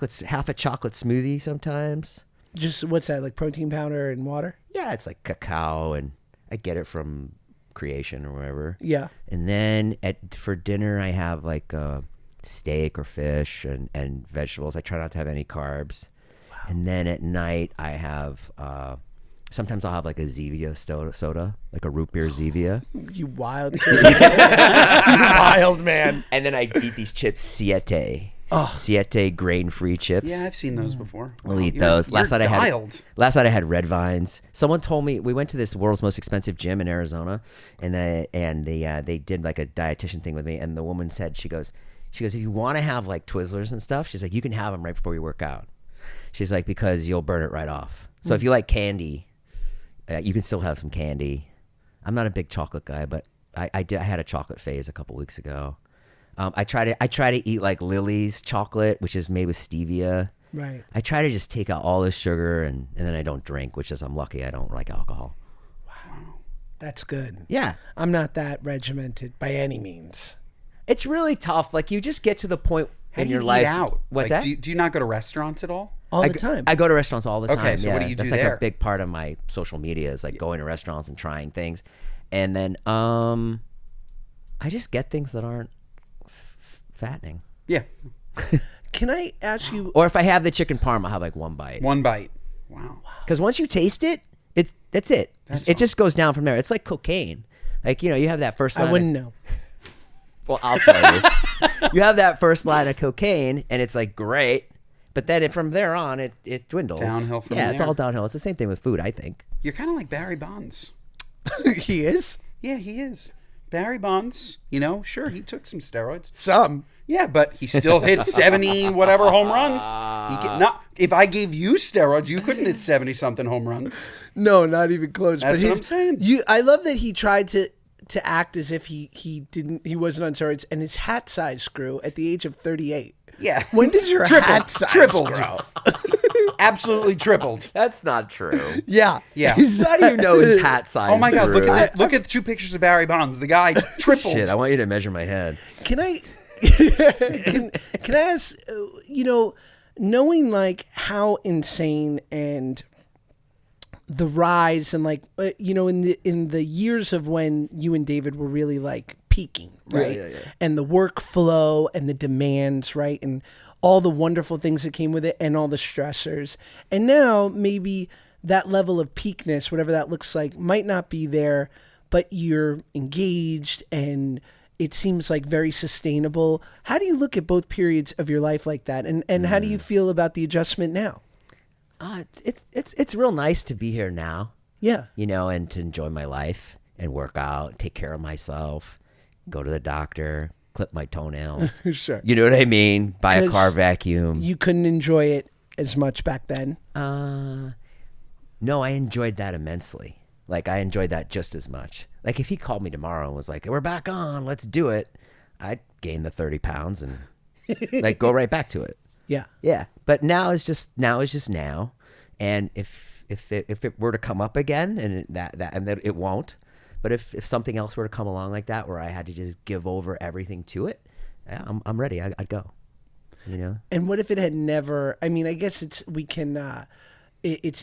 [SPEAKER 1] a chocolate smoothie sometimes.
[SPEAKER 3] Just what's that, like protein powder and water?
[SPEAKER 1] Yeah, it's like cacao, and I get it from Creation or wherever.
[SPEAKER 3] Yeah.
[SPEAKER 1] And then for dinner, I have like steak or fish and vegetables. I try not to have any carbs. Wow. And then at night, I have sometimes I'll have like a Zevia soda, like a root beer Zevia.
[SPEAKER 3] You wild kid. You wild man.
[SPEAKER 1] And then I eat these chips Siete grain-free chips.
[SPEAKER 2] Yeah, I've seen those before.
[SPEAKER 1] I'll
[SPEAKER 2] Wow,
[SPEAKER 1] eat
[SPEAKER 2] you're-
[SPEAKER 1] those.
[SPEAKER 2] you're dialed.
[SPEAKER 1] Last night I had red vines. Someone told me we went to this world's most expensive gym in Arizona, and they did like a dietitian thing with me. And the woman said, she goes, if you want to have like Twizzlers and stuff, she's like, you can have them right before you work out. She's like, because you'll burn it right off. So if you like candy, you can still have some candy. I'm not a big chocolate guy, but I had a chocolate phase a couple weeks ago. I try to eat like Lily's chocolate, which is made with stevia.
[SPEAKER 3] Right.
[SPEAKER 1] I try to just take out all the sugar and then I don't drink, which is I'm lucky I don't like alcohol.
[SPEAKER 3] That's good.
[SPEAKER 1] Yeah.
[SPEAKER 3] I'm not that regimented by any means.
[SPEAKER 1] It's really tough. Like you just get to the point
[SPEAKER 2] How
[SPEAKER 1] in
[SPEAKER 2] do
[SPEAKER 1] your
[SPEAKER 2] you
[SPEAKER 1] life.
[SPEAKER 2] eat out?
[SPEAKER 1] What's
[SPEAKER 2] Like,
[SPEAKER 1] that?
[SPEAKER 2] Do you not go to restaurants at all?
[SPEAKER 3] All the time.
[SPEAKER 1] I go to restaurants all the time.
[SPEAKER 2] Okay, so what do you
[SPEAKER 1] That's
[SPEAKER 2] do
[SPEAKER 1] like
[SPEAKER 2] there?
[SPEAKER 1] a big part of my social media is like going to restaurants and trying things, and then I just get things that aren't fattening.
[SPEAKER 2] Yeah.
[SPEAKER 3] Can I ask you?
[SPEAKER 1] Or if I have the chicken parm, I'll have like one bite.
[SPEAKER 2] One bite. Wow.
[SPEAKER 1] Because once you taste it, that's it. It just goes down from there. It's like cocaine. Like you have that first line.
[SPEAKER 3] I wouldn't know.
[SPEAKER 1] Well, I'll tell you. You have that first line of cocaine, and it's like great. But then from there on, it dwindles.
[SPEAKER 2] Downhill from
[SPEAKER 1] Yeah, it's
[SPEAKER 2] there.
[SPEAKER 1] all downhill. It's the same thing with food, I think.
[SPEAKER 2] You're kind of like Barry Bonds.
[SPEAKER 3] He is.
[SPEAKER 2] Yeah, he is. Barry Bonds, sure, he took some steroids.
[SPEAKER 3] Some.
[SPEAKER 2] Yeah, but he still hit 70 whatever home runs. If I gave you steroids, you couldn't hit 70 something home runs.
[SPEAKER 3] No, not even close.
[SPEAKER 2] That's
[SPEAKER 3] but
[SPEAKER 2] what I'm saying.
[SPEAKER 3] I love that he tried to act as if he wasn't on steroids, and his hat size grew at the age of 38.
[SPEAKER 2] Yeah.
[SPEAKER 3] When did your hat size
[SPEAKER 2] tripled.
[SPEAKER 3] grow?
[SPEAKER 2] Absolutely tripled.
[SPEAKER 1] That's not true.
[SPEAKER 3] Yeah.
[SPEAKER 2] Yeah.
[SPEAKER 1] How do you know his hat size?
[SPEAKER 2] Oh my God!
[SPEAKER 1] grew?
[SPEAKER 2] Look at the 2 pictures of Barry Bonds. The guy tripled.
[SPEAKER 1] Shit, I want you to measure my head.
[SPEAKER 3] Can I can I ask, knowing like how insane and the rise and like in the years of when you and David were really like peaking, right?
[SPEAKER 1] Yeah.
[SPEAKER 3] And the workflow and the demands, right? And all the wonderful things that came with it and all the stressors. And now maybe that level of peakness, whatever that looks like, might not be there, but you're engaged and it seems like very sustainable. How do you look at both periods of your life like that? And how do you feel about the adjustment now?
[SPEAKER 1] It's real nice to be here now.
[SPEAKER 3] Yeah.
[SPEAKER 1] And to enjoy my life and work out, take care of myself, go to the doctor, clip my toenails.
[SPEAKER 3] Sure.
[SPEAKER 1] You know what I mean? Buy a
[SPEAKER 3] 'Cause
[SPEAKER 1] car vacuum.
[SPEAKER 3] You couldn't enjoy it as much back then.
[SPEAKER 1] No, I enjoyed that immensely. Like I enjoyed that just as much. Like if he called me tomorrow and was like, "We're back on, let's do it," I'd gain the 30 pounds and like go right back to it.
[SPEAKER 3] Yeah.
[SPEAKER 1] Yeah, but now is just now, and if it were to come up again, and that it won't, but if something else were to come along like that, where I had to just give over everything to it, yeah, I'm ready. I'd go.
[SPEAKER 3] And what if it had never? I mean, I guess it's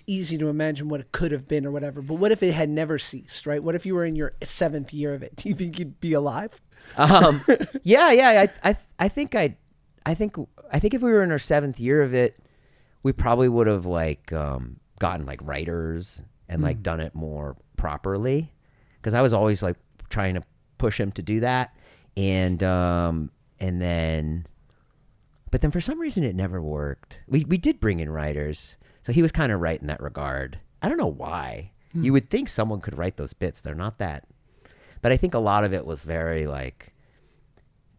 [SPEAKER 3] easy to imagine what it could have been or whatever. But what if it had never ceased? Right? What if you were in your 7th year of it? Do you think you'd be alive?
[SPEAKER 1] Yeah. I think if we were in our 7th year of it, we probably would have like gotten like writers and like done it more properly, because I was always like trying to push him to do that, and then for some reason it never worked. We did bring in writers, so he was kind of right in that regard. I don't know why. You would think someone could write those bits. They're not that, but I think a lot of it was very like.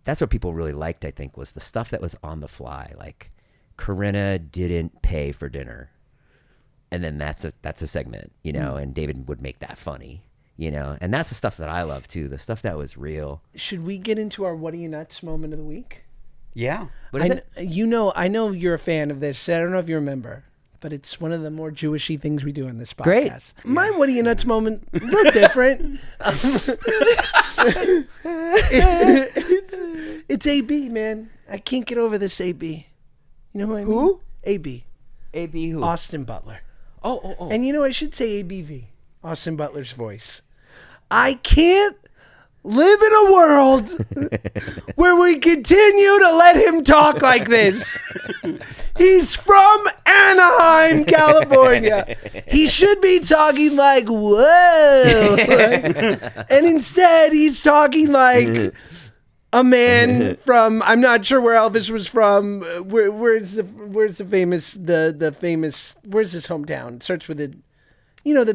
[SPEAKER 1] That's what people really liked, I think, was the stuff that was on the fly. Like Corinna didn't pay for dinner. And then that's a segment, and David would make that funny, and that's the stuff that I love too. The stuff that was real.
[SPEAKER 3] Should we get into our What Are You Nuts moment of the week?
[SPEAKER 2] Yeah.
[SPEAKER 3] I know you're a fan of this. I don't know if you remember, but it's one of the more Jewishy things we do in this podcast.
[SPEAKER 1] Great.
[SPEAKER 3] My What Are You Nuts moment, a little different. It's AB, man. I can't get over this AB. You know who I mean?
[SPEAKER 1] Who?
[SPEAKER 3] AB.
[SPEAKER 1] AB who?
[SPEAKER 3] Austin Butler.
[SPEAKER 1] Oh.
[SPEAKER 3] And I should say ABV. Austin Butler's voice. I can't live in a world where we continue to let him talk like this. He's from Anaheim, California. He should be talking like, whoa. And instead, he's talking like a man from, I'm not sure where Elvis was from. Where's the famous, where's his hometown? Starts with that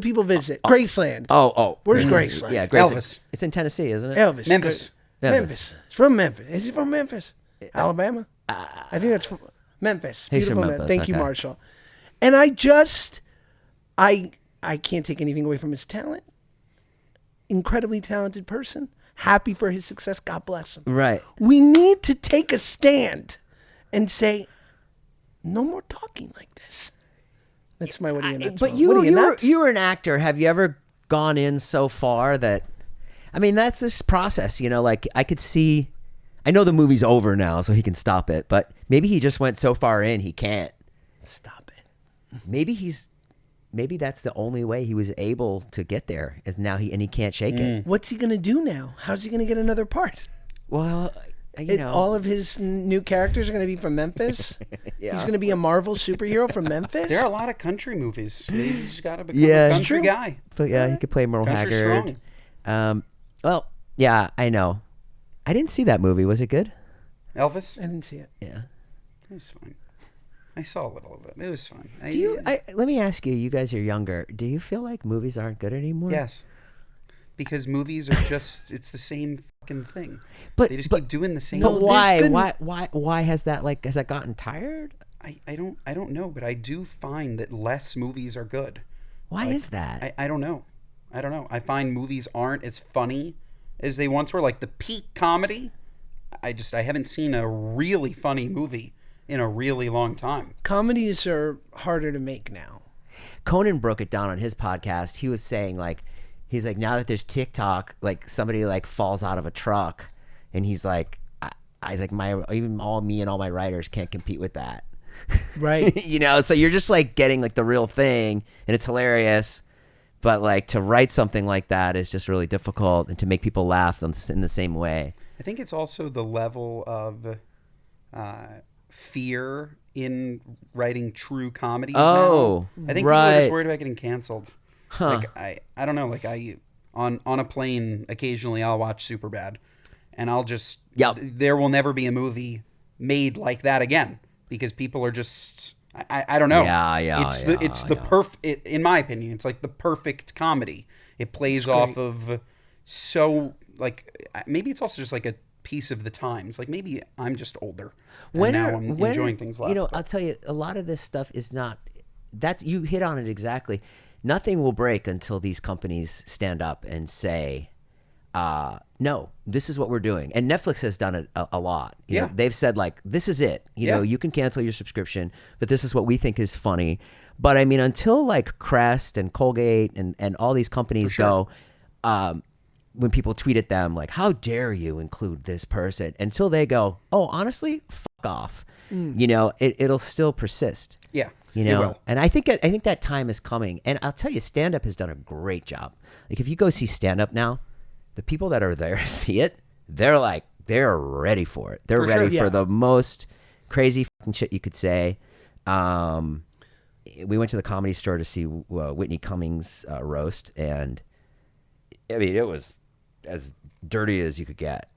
[SPEAKER 3] people visit. Graceland.
[SPEAKER 1] Oh.
[SPEAKER 3] Where's Graceland?
[SPEAKER 1] Yeah, Graceland.
[SPEAKER 2] Elvis.
[SPEAKER 1] It's in Tennessee, isn't it?
[SPEAKER 3] Elvis.
[SPEAKER 2] Memphis.
[SPEAKER 3] Memphis. It's from Memphis. Is he from Memphis? Alabama? I think that's from Memphis.
[SPEAKER 1] He's
[SPEAKER 3] Beautiful
[SPEAKER 1] from
[SPEAKER 3] man.
[SPEAKER 1] Memphis,
[SPEAKER 3] Thank you,
[SPEAKER 1] okay.
[SPEAKER 3] Marshall. And I can't take anything away from his talent. Incredibly talented person. Happy for his success. God bless him.
[SPEAKER 1] Right.
[SPEAKER 3] We need to take a stand and say, no more talking like this. That's my What Are You Nuts?
[SPEAKER 1] But
[SPEAKER 3] moment.
[SPEAKER 1] you were an actor. Have you ever gone in so far that, I mean, that's this process, like I I know the movie's over now, so he can stop it. But maybe he just went so far in, he can't
[SPEAKER 3] Stop it.
[SPEAKER 1] Maybe that's the only way he was able to get there. Is now he can't shake it.
[SPEAKER 3] What's he gonna do now? How's he gonna get another part?
[SPEAKER 1] Well,
[SPEAKER 3] All of his new characters are gonna be from Memphis.
[SPEAKER 1] Yeah.
[SPEAKER 3] He's gonna be a Marvel superhero from Memphis.
[SPEAKER 2] There are a lot of country movies. You just got to become
[SPEAKER 1] Yeah,
[SPEAKER 2] a
[SPEAKER 1] it's
[SPEAKER 2] country
[SPEAKER 3] true.
[SPEAKER 2] guy.
[SPEAKER 1] But yeah, he could play Merle
[SPEAKER 2] Country
[SPEAKER 1] Haggard. Well, yeah, I know. I didn't see that movie. Was it good?
[SPEAKER 2] Elvis?
[SPEAKER 3] I didn't see it.
[SPEAKER 1] Yeah.
[SPEAKER 2] It was fine. I saw a little of it. It was fun.
[SPEAKER 1] Let me ask you. You guys are younger. Do you feel like movies aren't good anymore?
[SPEAKER 2] Yes. Because movies are just, it's the same fucking thing.
[SPEAKER 1] But
[SPEAKER 2] They just keep doing the same
[SPEAKER 1] But
[SPEAKER 2] thing.
[SPEAKER 1] why has that has that gotten tired?
[SPEAKER 2] I don't know, but I do find that less movies are good.
[SPEAKER 1] Why is that?
[SPEAKER 2] I don't know. I find movies aren't as funny as they once were. Like the peak comedy, I haven't seen a really funny movie in a really long time.
[SPEAKER 3] Comedies are harder to make now.
[SPEAKER 1] Conan broke it down on his podcast. He was saying he's like, now that there's TikTok, like somebody like falls out of a truck, and he's like, I was like, me and all my writers can't compete with that.
[SPEAKER 3] Right.
[SPEAKER 1] So you're just like getting like the real thing, and it's hilarious. But like to write something like that is just really difficult, and to make people laugh in the same way.
[SPEAKER 2] I think it's also the level of fear in writing true comedies
[SPEAKER 1] Oh,
[SPEAKER 2] now. I think people are just
[SPEAKER 1] right.
[SPEAKER 2] worried about getting canceled.
[SPEAKER 1] Huh.
[SPEAKER 2] Like I don't know. Like on a plane, occasionally I'll watch Superbad, and I'll just there will never be a movie made like that again because people are just I don't know. It's the perfect. In my opinion, it's like the perfect comedy. It plays off of maybe it's also just like a piece of the times. Like maybe I'm just older. And now I'm enjoying things less.
[SPEAKER 1] I'll tell you, a lot of this stuff is not. You hit on it exactly. Nothing will break until these companies stand up and say, no, this is what we're doing. And Netflix has done it a lot. You know, they've said like, this is it. You know, you can cancel your subscription, but this is what we think is funny. But I mean, until like Crest and Colgate and all these companies go, when people tweet at them like, how dare you include this person? Until they go, oh, honestly, fuck off. It'll still persist.
[SPEAKER 2] Yeah.
[SPEAKER 1] It will. And I think that time is coming. And I'll tell you, stand-up has done a great job. Like if you go see stand-up now, the people that are there to see it, they're ready for it. They're ready for the most crazy fucking shit you could say. We went to the Comedy Store to see Whitney Cummings roast, and I mean it was as dirty as you could get,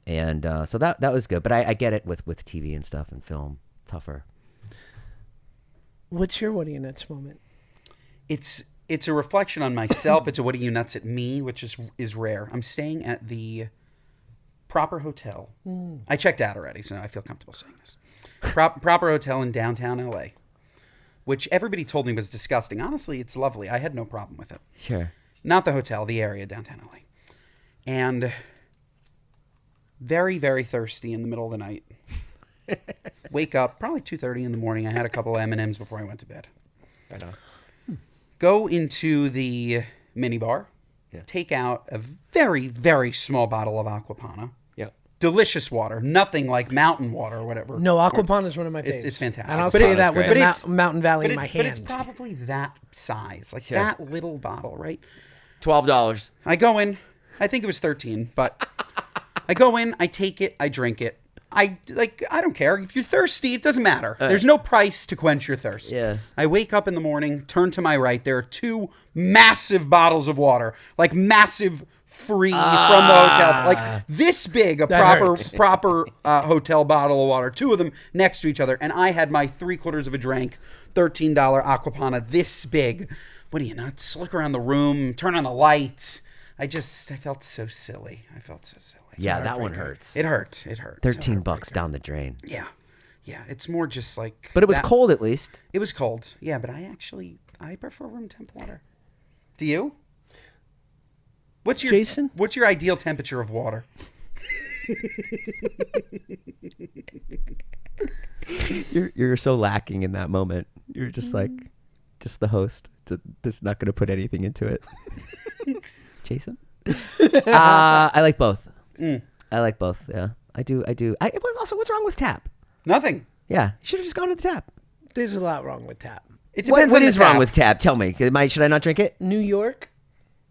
[SPEAKER 1] And so that was good. But I get it with TV and stuff and film, tougher.
[SPEAKER 3] What's your what are you nuts moment?
[SPEAKER 2] It's a reflection on myself. It's a what are you nuts at me, which is rare. I'm staying at the proper hotel. I checked out already, so I feel comfortable saying this. Proper hotel in downtown LA, which everybody told me was disgusting. Honestly, it's lovely. I had no problem with it.
[SPEAKER 1] Sure.
[SPEAKER 2] Not the hotel, the area, downtown LA. And very, very thirsty in the middle of the night. Wake up, probably 2:30 in the morning. I had a couple of M&Ms before I went to bed.
[SPEAKER 1] Right on.
[SPEAKER 2] Go into the minibar, take out a very, very small bottle of Aquapana.
[SPEAKER 1] Yep.
[SPEAKER 2] Delicious water, nothing like mountain water or whatever.
[SPEAKER 3] No, Aquapana is one of my favorites.
[SPEAKER 2] It's fantastic.
[SPEAKER 3] And I'll
[SPEAKER 1] But
[SPEAKER 3] say
[SPEAKER 1] it-
[SPEAKER 3] that with
[SPEAKER 1] but
[SPEAKER 3] the Mountain Valley in my
[SPEAKER 2] But it's
[SPEAKER 3] hand.
[SPEAKER 2] probably that size, like
[SPEAKER 1] Sure.
[SPEAKER 2] that little bottle, right?
[SPEAKER 1] $12.
[SPEAKER 2] I go in, I think it was 13, but I go in, I take it, I drink it. I don't care. If you're thirsty, it doesn't matter. There's no price to quench your thirst.
[SPEAKER 1] Yeah.
[SPEAKER 2] I wake up in the morning, turn to my right. There are two massive bottles of water, like massive free from the hotel. Like this big, a proper hotel bottle of water. Two of them next to each other. And I had my 3/4 of a drink, $13 Aquapana, this big. What are you nuts? Look around the room, turn on the light. I felt so silly. It's
[SPEAKER 1] Yeah, that
[SPEAKER 2] heartbreaker.
[SPEAKER 1] one hurts.
[SPEAKER 2] It hurt. It's a
[SPEAKER 1] $13
[SPEAKER 2] heartbreaker.
[SPEAKER 1] down the drain.
[SPEAKER 2] Yeah. It's more just like.
[SPEAKER 1] But it was cold at least.
[SPEAKER 2] It was cold. Yeah, but I prefer room temp water. Do you?
[SPEAKER 3] Jason?
[SPEAKER 2] What's your ideal temperature of water?
[SPEAKER 1] You're so lacking in that moment. You're just like, just the host that's not going to put anything into it. Jason? I like both. I like both. Yeah. Also, what's wrong with tap?
[SPEAKER 2] Nothing.
[SPEAKER 1] Yeah, should have just gone to the tap.
[SPEAKER 3] There's a lot wrong with tap.
[SPEAKER 2] It depends
[SPEAKER 1] What
[SPEAKER 2] on the
[SPEAKER 1] is wrong
[SPEAKER 2] tap.
[SPEAKER 1] with tap? Tell me. Should I not drink it?
[SPEAKER 3] New York,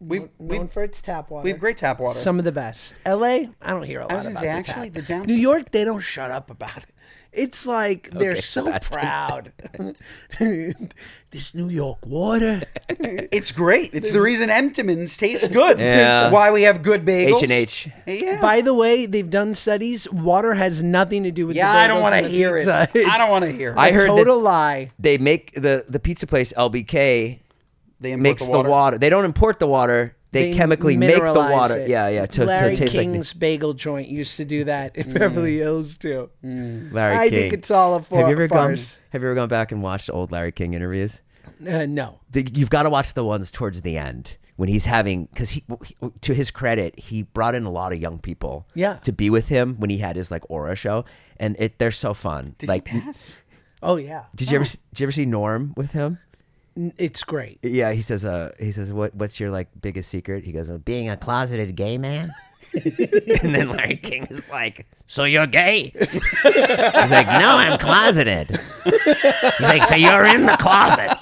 [SPEAKER 2] We've
[SPEAKER 3] known for its tap water.
[SPEAKER 2] we have great tap water.
[SPEAKER 3] Some of the best. L.A., I don't hear a lot
[SPEAKER 2] was gonna
[SPEAKER 3] about
[SPEAKER 2] say,
[SPEAKER 3] the
[SPEAKER 2] actually,
[SPEAKER 3] tap.
[SPEAKER 2] the down-
[SPEAKER 3] New York, they don't shut up about it. It's like they're so
[SPEAKER 1] Sebastian.
[SPEAKER 3] proud. This New York water.
[SPEAKER 2] It's great. It's the reason Entenmann's taste good.
[SPEAKER 1] Yeah.
[SPEAKER 2] Why we have good bagels.
[SPEAKER 1] H&H.
[SPEAKER 2] Yeah.
[SPEAKER 3] By the way, they've done studies. Water has nothing to do with
[SPEAKER 2] Yeah,
[SPEAKER 3] the
[SPEAKER 2] I don't
[SPEAKER 3] bagels
[SPEAKER 2] want
[SPEAKER 3] and
[SPEAKER 2] to
[SPEAKER 3] the
[SPEAKER 2] hear it.
[SPEAKER 3] pizza.
[SPEAKER 2] I don't want to hear it.
[SPEAKER 1] I heard
[SPEAKER 3] Total
[SPEAKER 1] that
[SPEAKER 3] lie.
[SPEAKER 1] they make the pizza place LBK
[SPEAKER 2] They import
[SPEAKER 1] makes the water. They don't import the water. They chemically make the
[SPEAKER 3] mineralize
[SPEAKER 1] water.
[SPEAKER 3] it.
[SPEAKER 1] Yeah, to
[SPEAKER 3] Larry
[SPEAKER 1] taste
[SPEAKER 3] King's bagel joint used to do that in Beverly Hills too.
[SPEAKER 1] like Larry
[SPEAKER 3] I
[SPEAKER 1] King.
[SPEAKER 3] think it's all a
[SPEAKER 1] Have you ever
[SPEAKER 3] farce.
[SPEAKER 1] gone back and watched old Larry King interviews?
[SPEAKER 3] No.
[SPEAKER 1] You've got to watch the ones towards the end when he's having, because he, to his credit, he brought in a lot of young people
[SPEAKER 3] Yeah.
[SPEAKER 1] to be with him when he had his like Aura show, and they're so fun.
[SPEAKER 2] Did
[SPEAKER 1] like,
[SPEAKER 2] he pass?
[SPEAKER 3] Oh yeah.
[SPEAKER 1] did you ever see Norm with him?
[SPEAKER 3] It's great.
[SPEAKER 1] Yeah, he says what's your like biggest secret? He goes, being a closeted gay man. And then Larry King is like, so you're gay? He's like, no, I'm closeted. He's like, so you're in the closet?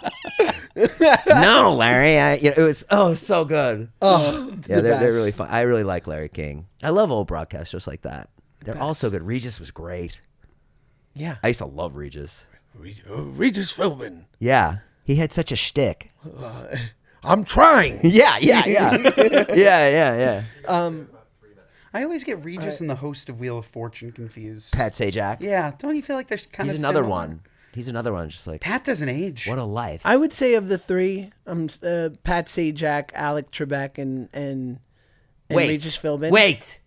[SPEAKER 1] No, Larry. It was so good.
[SPEAKER 3] Oh,
[SPEAKER 1] Yeah, they're really fun. I really like Larry King. I love old broadcasters like that. They're all so good. Regis was great.
[SPEAKER 3] Yeah.
[SPEAKER 1] I used to love Regis.
[SPEAKER 3] Regis Philbin.
[SPEAKER 1] Yeah, he had such a shtick.
[SPEAKER 3] I'm trying.
[SPEAKER 1] Yeah.
[SPEAKER 2] I always get Regis and the host of Wheel of Fortune confused.
[SPEAKER 1] Pat Sajak.
[SPEAKER 2] Yeah, don't you feel like there's kind of
[SPEAKER 1] He's another
[SPEAKER 2] similar?
[SPEAKER 1] one. He's another one. Just like,
[SPEAKER 2] Pat doesn't age.
[SPEAKER 1] what a life.
[SPEAKER 3] I would say of the three, Pat Sajak, Alec Trebek, and Regis Philbin.
[SPEAKER 1] Wait.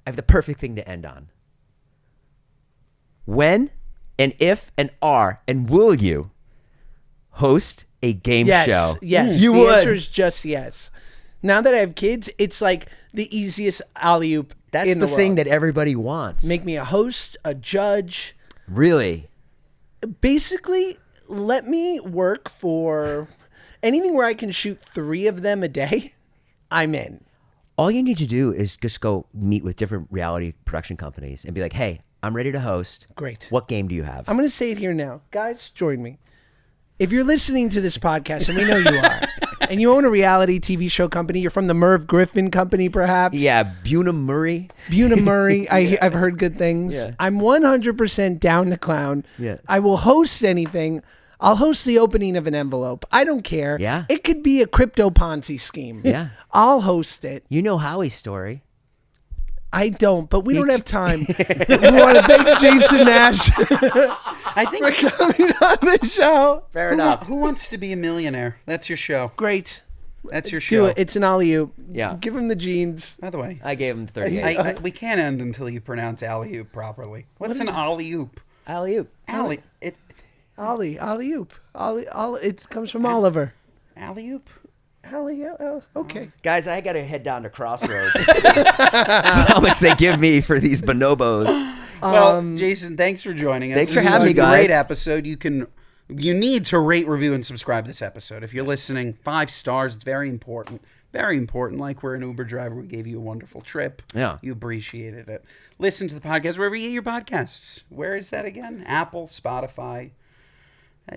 [SPEAKER 1] I have the perfect thing to end on. When and if and are and will you host a game show?
[SPEAKER 3] Yes.
[SPEAKER 1] You
[SPEAKER 3] the
[SPEAKER 1] would.
[SPEAKER 3] answer is just yes. Now that I have kids, it's like the easiest alley-oop
[SPEAKER 1] That's
[SPEAKER 3] in
[SPEAKER 1] the
[SPEAKER 3] the
[SPEAKER 1] thing
[SPEAKER 3] world.
[SPEAKER 1] that everybody wants.
[SPEAKER 3] Make me a host, a judge.
[SPEAKER 1] Really?
[SPEAKER 3] Basically, let me work for anything where I can shoot 3 of them a day. I'm in.
[SPEAKER 1] All you need to do is just go meet with different reality production companies and be like, hey, I'm ready to host.
[SPEAKER 3] Great.
[SPEAKER 1] What game do you have?
[SPEAKER 3] I'm going to say it here now. Guys, join me. If you're listening to this podcast, and we know you are, and you own a reality TV show company, you're from the Merv Griffin company, perhaps.
[SPEAKER 1] Yeah, Buna Murray.
[SPEAKER 3] Buna Murray. I've heard good things.
[SPEAKER 1] Yeah.
[SPEAKER 3] I'm 100% down to clown.
[SPEAKER 1] Yeah.
[SPEAKER 3] I will host anything. I'll host the opening of an envelope. I don't care.
[SPEAKER 1] Yeah.
[SPEAKER 3] It could be a crypto Ponzi scheme.
[SPEAKER 1] Yeah.
[SPEAKER 3] I'll host it.
[SPEAKER 1] You know Howie's story.
[SPEAKER 3] I don't, but we don't have time. We want to thank Jason Nash
[SPEAKER 2] I think.
[SPEAKER 3] for coming on the show.
[SPEAKER 1] Fair enough.
[SPEAKER 2] Who wants to be a millionaire? That's your show.
[SPEAKER 3] Great.
[SPEAKER 2] That's your show.
[SPEAKER 3] Do it. It's an alley-oop.
[SPEAKER 1] Yeah.
[SPEAKER 3] Give him the jeans.
[SPEAKER 2] By the way,
[SPEAKER 1] I gave him 38.
[SPEAKER 2] we can't end until you pronounce alley-oop properly. What's an alley-oop?
[SPEAKER 1] Alley-oop.
[SPEAKER 3] Alley-oop. It comes from Oliver.
[SPEAKER 2] Alley-oop?
[SPEAKER 3] Okay.
[SPEAKER 1] Guys, I got to head down to Crossroads. How much they give me for these bonobos.
[SPEAKER 2] Well, Jason, thanks for joining us.
[SPEAKER 1] Thanks for
[SPEAKER 2] This
[SPEAKER 1] having
[SPEAKER 2] was
[SPEAKER 1] me,
[SPEAKER 2] a
[SPEAKER 1] guys.
[SPEAKER 2] Great episode. You need to rate, review, and subscribe this episode. If you're listening, 5 stars. It's very important. Very important. Like we're an Uber driver, we gave you a wonderful trip.
[SPEAKER 1] Yeah.
[SPEAKER 2] You appreciated it. Listen to the podcast wherever you get your podcasts. Where is that again? Apple, Spotify.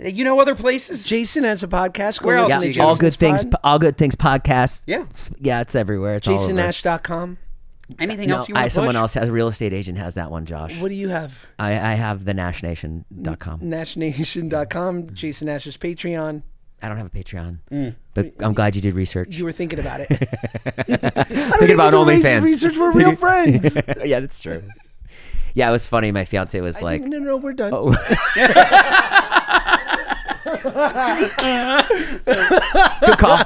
[SPEAKER 2] You know other places?
[SPEAKER 3] Jason has a podcast. Go
[SPEAKER 2] Where else
[SPEAKER 3] listen
[SPEAKER 2] do
[SPEAKER 3] to
[SPEAKER 2] you go?
[SPEAKER 1] All good
[SPEAKER 3] Jason's
[SPEAKER 1] things.
[SPEAKER 3] pod.
[SPEAKER 1] All good things. Podcast.
[SPEAKER 2] Yeah.
[SPEAKER 1] Yeah, it's everywhere. It's all over.
[SPEAKER 3] JasonNash.com.
[SPEAKER 2] Anything
[SPEAKER 1] No,
[SPEAKER 2] else you want to push?
[SPEAKER 1] someone else has a real estate agent has that one, Josh.
[SPEAKER 3] What do you have?
[SPEAKER 1] I have the NashNation.com.
[SPEAKER 3] NashNation.com. Jason Nash's Patreon.
[SPEAKER 1] I don't have a Patreon, but I'm glad you did research.
[SPEAKER 3] You were thinking about it.
[SPEAKER 1] Thinking about OnlyFans.
[SPEAKER 3] Research. We're real friends.
[SPEAKER 1] Yeah, that's true. Yeah, it was funny. My fiance was like,
[SPEAKER 3] No, we're done.
[SPEAKER 1] oh. Good call.